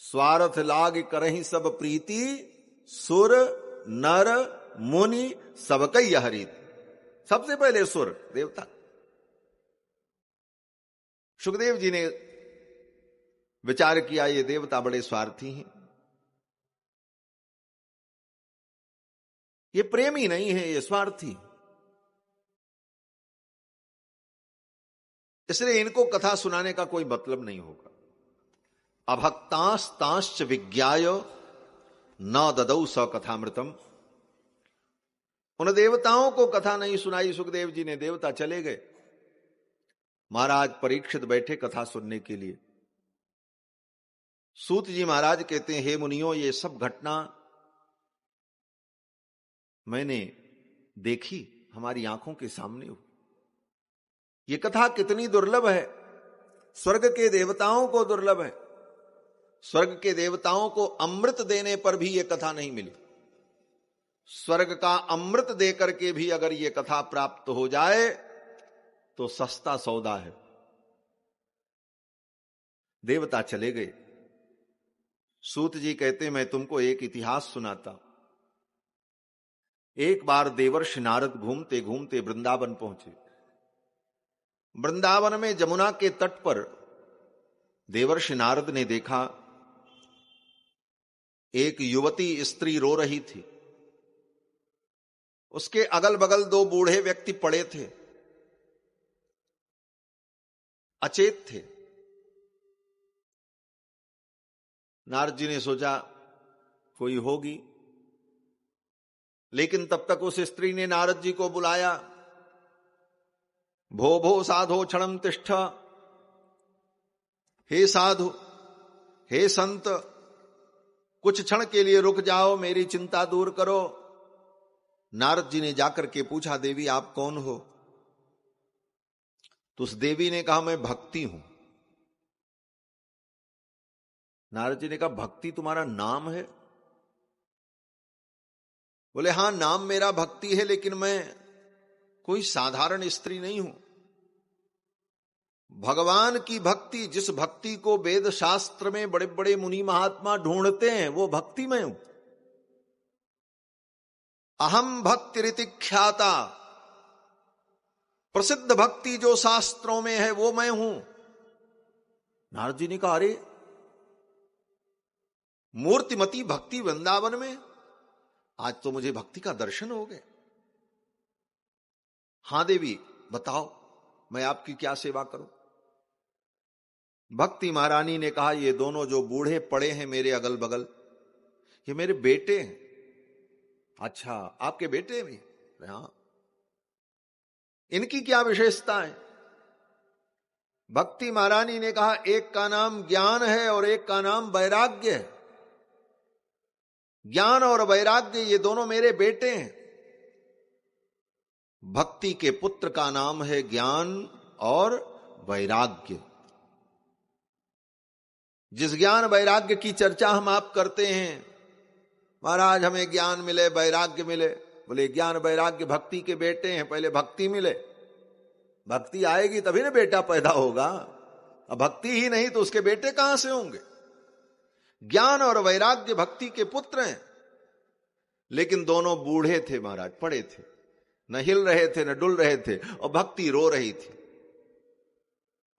स्वार्थ लाग करहि सब प्रीति, सुर नर मुनि सबकई हरित। सबसे पहले सुर देवता। सुखदेव जी ने विचार किया, ये देवता बड़े स्वार्थी हैं, ये प्रेमी नहीं है, ये स्वार्थी, इसलिए इनको कथा सुनाने का कोई मतलब नहीं होगा। अभक्तांस्तांश्च विज्ञाय न ददौ स कथामृतम। उन देवताओं को कथा नहीं सुनाई सुखदेव जी ने, देवता चले गए। महाराज परीक्षित बैठे कथा सुनने के लिए। सूत जी महाराज कहते हैं, हे मुनियों, ये सब घटना मैंने देखी, हमारी आंखों के सामने हो। ये कथा कितनी दुर्लभ है, स्वर्ग के देवताओं को दुर्लभ है। स्वर्ग के देवताओं को अमृत देने पर भी ये कथा नहीं मिली। स्वर्ग का अमृत देकर के भी अगर ये कथा प्राप्त हो जाए तो सस्ता सौदा है। देवता चले गए। सूत जी कहते, मैं तुमको एक इतिहास सुनाता। एक बार देवर्षि नारद घूमते घूमते वृंदावन पहुंचे। वृंदावन में जमुना के तट पर देवर्षि नारद ने देखा एक युवती स्त्री रो रही थी। उसके अगल बगल 2 बूढ़े व्यक्ति पड़े थे, अचेत थे। नारद जी ने सोचा कोई होगी, लेकिन तब तक उस स्त्री ने नारद जी को बुलाया भो भो साधो क्षणम तिष्ठ, हे साधु, हे संत, कुछ क्षण के लिए रुक जाओ, मेरी चिंता दूर करो। नारद जी ने जाकर के पूछा, देवी आप कौन हो? तो उस देवी ने कहा, मैं भक्ति हूं। नारद जी ने कहा, भक्ति तुम्हारा नाम है? बोले, हां नाम मेरा भक्ति है, लेकिन मैं कोई साधारण स्त्री नहीं हूं। भगवान की भक्ति, जिस भक्ति को वेद शास्त्र में बड़े बड़े मुनि महात्मा ढूंढते हैं, वो भक्ति में हूं। अहम भक्ति रीति ख्याता, प्रसिद्ध भक्ति जो शास्त्रों में है वो मैं हूं। नारद जी ने कहा, अरे मूर्तिमती भक्ति वृंदावन में, आज तो मुझे भक्ति का दर्शन हो गए। हां देवी बताओ, मैं आपकी क्या सेवा करूं? भक्ति महारानी ने कहा, ये दोनों जो बूढ़े पड़े हैं मेरे अगल बगल, ये मेरे बेटे हैं। अच्छा, आपके बेटे भी? हां। इनकी क्या विशेषता है? भक्ति महारानी ने कहा, एक का नाम ज्ञान है और एक का नाम वैराग्य है। ज्ञान और वैराग्य ये दोनों मेरे बेटे हैं। भक्ति के पुत्र का नाम है ज्ञान और वैराग्य। जिस ज्ञान वैराग्य की चर्चा हम आप करते हैं, महाराज हमें ज्ञान मिले, वैराग्य मिले। बोले, ज्ञान वैराग्य भक्ति के बेटे हैं, पहले भक्ति मिले। भक्ति आएगी तभी ना बेटा पैदा होगा। अब भक्ति ही नहीं तो उसके बेटे कहां से होंगे? ज्ञान और वैराग्य भक्ति के पुत्र हैं, लेकिन दोनों बूढ़े थे महाराज, पड़े थे, न हिल रहे थे न डुल रहे थे, और भक्ति रो रही थी।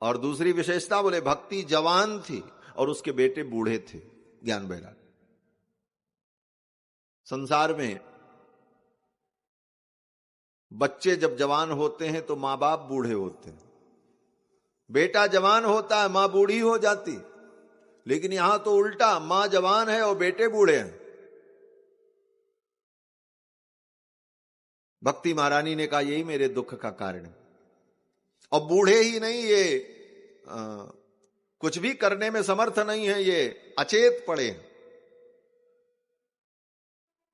और दूसरी विशेषता, बोले भक्ति जवान थी और उसके बेटे बूढ़े थे, ज्ञान वैराग्य। संसार में बच्चे जब जवान होते हैं तो मां बाप बूढ़े होते हैं। बेटा जवान होता है, मां बूढ़ी हो जाती। लेकिन यहां तो उल्टा, मां जवान है और बेटे बूढ़े हैं। भक्ति महारानी ने कहा, यही मेरे दुख का कारण है। और बूढ़े ही नहीं, ये कुछ भी करने में समर्थ नहीं है, ये अचेत पड़े हैं।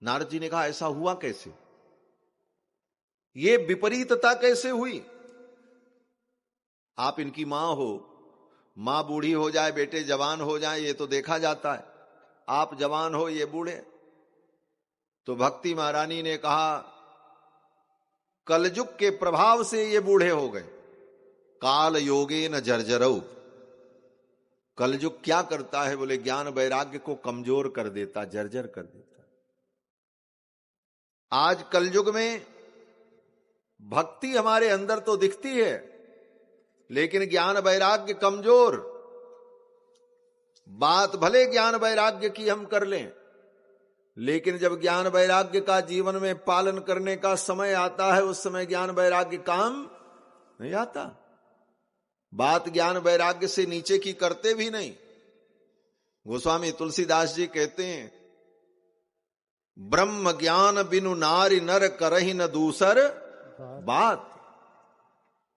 नारद जी ने कहा, ऐसा हुआ कैसे? ये विपरीतता कैसे हुई? आप इनकी मां हो, मां बूढ़ी हो जाए, बेटे जवान हो जाए, ये तो देखा जाता है। आप जवान हो, ये बूढ़े। तो भक्ति महारानी ने कहा, कलयुग के प्रभाव से ये बूढ़े हो गए। काल योगे न जर्जरऊ। कलयुग क्या करता है? बोले ज्ञान वैराग्य को कमजोर कर देता, जर्जर कर देता। आज कलयुग में भक्ति हमारे अंदर तो दिखती है, लेकिन ज्ञान वैराग्य कमजोर। बात भले ज्ञान वैराग्य की हम कर लें, लेकिन जब ज्ञान वैराग्य का जीवन में पालन करने का समय आता है, उस समय ज्ञान वैराग्य काम नहीं आता। बात ज्ञान वैराग्य से नीचे की करते भी नहीं। गोस्वामी तुलसीदास जी कहते हैं, ब्रह्म ज्ञान बिनु नारी नर करहि न दूसर बात।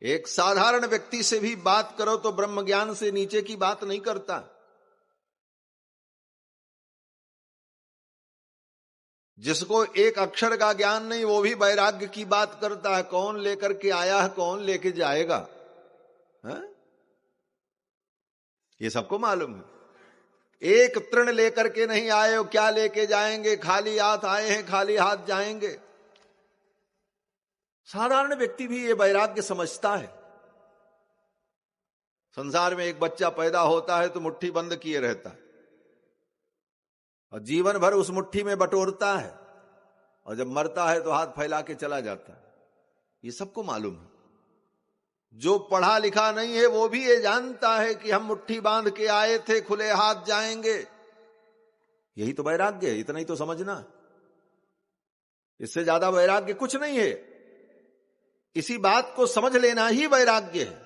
एक साधारण व्यक्ति से भी बात करो तो ब्रह्म ज्ञान से नीचे की बात नहीं करता। जिसको एक अक्षर का ज्ञान नहीं, वो भी वैराग्य की बात करता है। कौन लेकर के आया है, कौन लेके जाएगा, है? ये सबको मालूम है। एक तृण लेकर के नहीं आए हो, क्या लेके जाएंगे? खाली हाथ आए हैं, खाली हाथ जाएंगे। साधारण व्यक्ति भी ये वैराग्य समझता है। संसार में एक बच्चा पैदा होता है तो मुट्ठी बंद किए रहता है, और जीवन भर उस मुट्ठी में बटोरता है, और जब मरता है तो हाथ फैला के चला जाता है। ये सबको मालूम है। जो पढ़ा लिखा नहीं है वो भी ये जानता है कि हम मुट्ठी बांध के आए थे, खुले हाथ जाएंगे। यही तो वैराग्य है, इतना ही तो समझना। इससे ज्यादा वैराग्य कुछ नहीं है। इसी बात को समझ लेना ही वैराग्य है।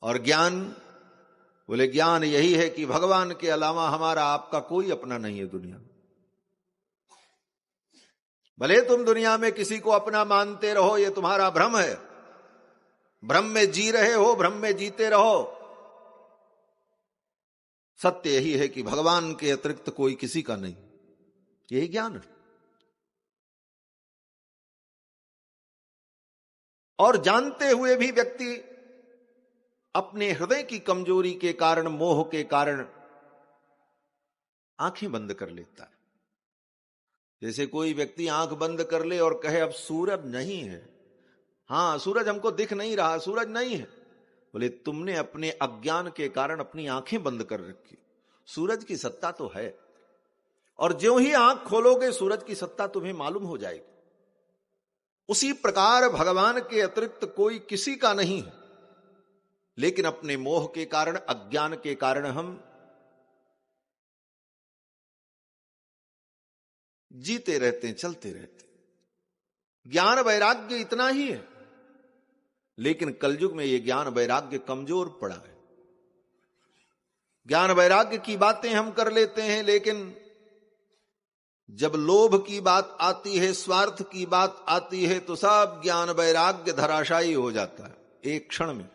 और ज्ञान, बोले ज्ञान यही है कि भगवान के अलावा हमारा आपका कोई अपना नहीं है दुनिया में। भले तुम दुनिया में किसी को अपना मानते रहो, ये तुम्हारा भ्रम है। भ्रम में जी रहे हो, भ्रम में जीते रहो। सत्य यही है कि भगवान के अतिरिक्त कोई किसी का नहीं, यही ज्ञान है। और जानते हुए भी व्यक्ति अपने हृदय की कमजोरी के कारण, मोह के कारण आंखें बंद कर लेता है। जैसे कोई व्यक्ति आंख बंद कर ले और कहे अब सूरज नहीं है, हां सूरज हमको दिख नहीं रहा, सूरज नहीं है। बोले तुमने अपने अज्ञान के कारण अपनी आंखें बंद कर रखी। सूरज की सत्ता तो है, और ज्यों ही आंख खोलोगे सूरज की सत्ता तुम्हें मालूम हो जाएगी। उसी प्रकार भगवान के अतिरिक्त कोई किसी का नहीं है, लेकिन अपने मोह के कारण, अज्ञान के कारण हम जीते रहते हैं, चलते रहते हैं। ज्ञान वैराग्य इतना ही है, लेकिन कलयुग में यह ज्ञान वैराग्य कमजोर पड़ा है। ज्ञान वैराग्य की बातें हम कर लेते हैं, लेकिन जब लोभ की बात आती है, स्वार्थ की बात आती है, तो सब ज्ञान वैराग्य धराशायी हो जाता है एक क्षण में।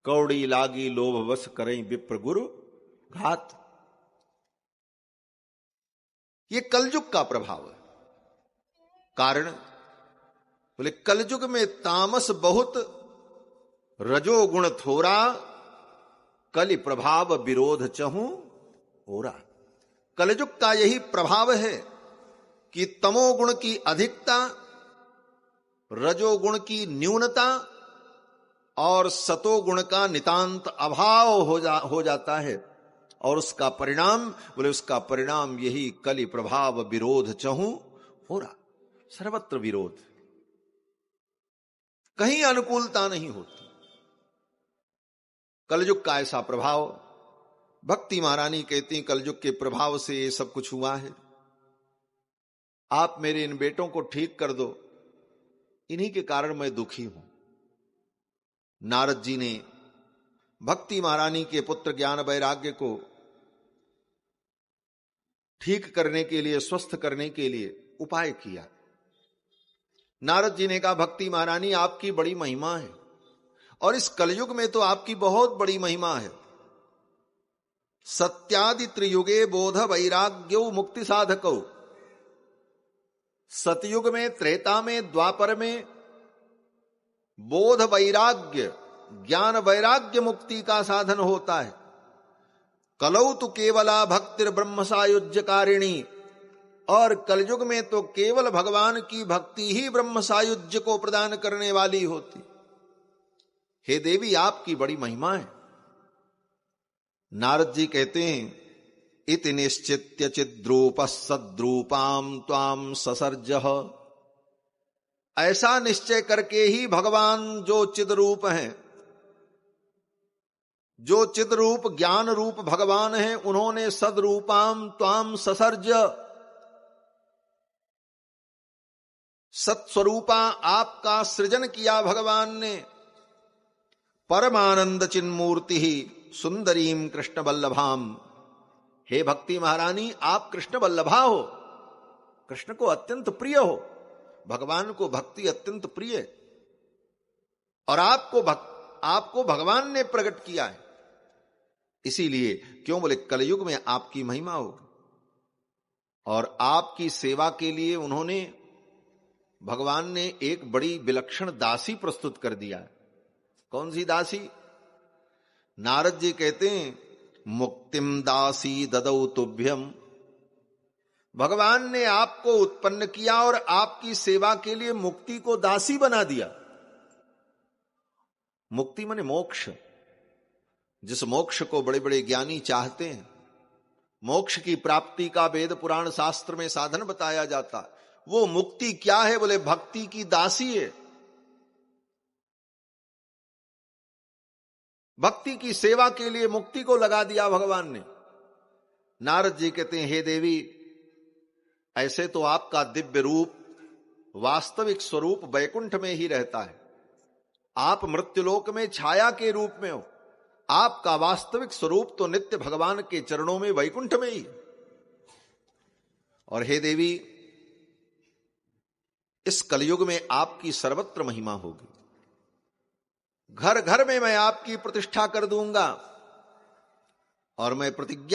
कौड़ी लागी लोभ वश करें विप्र गुरु घात। ये कलयुग का प्रभाव है। कारण बोले कलयुग में तामस बहुत, रजोगुण थोड़ा, कलि प्रभाव विरोध चहूं ओरा। कलयुग का यही प्रभाव है कि तमोगुण की अधिकता, रजोगुण की न्यूनता और सतोगुण का नितांत अभाव हो जाता है। और उसका परिणाम बोले उसका परिणाम यही कलि प्रभाव विरोध चहूं हो रहा। सर्वत्र विरोध, कहीं अनुकूलता नहीं होती। कलयुग का ऐसा प्रभाव। भक्ति महारानी कहती कलयुग के प्रभाव से ये सब कुछ हुआ है। आप मेरे इन बेटों को ठीक कर दो, इन्हीं के कारण मैं दुखी हूं। नारद जी ने भक्ति महारानी के पुत्र ज्ञान वैराग्य को ठीक करने के लिए, स्वस्थ करने के लिए उपाय किया। नारद जी ने कहा भक्ति महारानी आपकी बड़ी महिमा है, और इस कलयुग में तो आपकी बहुत बड़ी महिमा है। सत्यादि त्रियुगे बोध वैराग्यो मुक्ति साधको। सतयुग में, त्रेता में, द्वापर में बोध वैराग्य, ज्ञान वैराग्य मुक्ति का साधन होता है। कलौ तो केवला भक्तिर ब्रह्म सायुज्यकारिणी। और कलयुग में तो केवल भगवान की भक्ति ही ब्रह्म सायुज्य को प्रदान करने वाली होती। हे देवी आपकी बड़ी महिमा है। नारद जी कहते हैं इति निश्चित्य चिद्रूप सद्रूपाम त्वाम ससर्जः। ऐसा निश्चय करके ही भगवान जो चिद्रूप हैं, जो चिद्रूप ज्ञान रूप भगवान हैं, उन्होंने सद्रूपाम त्वाम ससर्ज, सत्स्वरूपा आपका सृजन किया भगवान ने। परमानंद चिन्मूर्ति ही सुंदरीम कृष्ण वल्लभाम। हे भक्ति महारानी आप कृष्ण वल्लभा हो, कृष्ण को अत्यंत प्रिय हो। भगवान को भक्ति अत्यंत प्रिय, और आपको भगवान ने प्रकट किया है। इसीलिए क्यों बोले कलयुग में आपकी महिमा होगी। और आपकी सेवा के लिए उन्होंने, भगवान ने एक बड़ी विलक्षण दासी प्रस्तुत कर दिया है। कौन सी दासी? नारद जी कहते हैं मुक्तिम दासी ददौ तुभ्यम। भगवान ने आपको उत्पन्न किया और आपकी सेवा के लिए मुक्ति को दासी बना दिया। मुक्ति माने मोक्ष। जिस मोक्ष को बड़े बड़े ज्ञानी चाहते हैं, मोक्ष की प्राप्ति का वेद पुराण शास्त्र में साधन बताया जाता, वो मुक्ति क्या है? बोले भक्ति की दासी है। भक्ति की सेवा के लिए मुक्ति को लगा दिया भगवान ने। नारद जी कहते हैं हे देवी, ऐसे तो आपका दिव्य रूप, वास्तविक स्वरूप वैकुंठ में ही रहता है। आप मृत्युलोक में छाया के रूप में हो। आपका वास्तविक स्वरूप तो नित्य भगवान के चरणों में, वैकुंठ में ही। और हे देवी, इस कलयुग में आपकी सर्वत्र महिमा होगी। घर घर में मैं आपकी प्रतिष्ठा कर दूंगा और मैं प्रतिज्ञा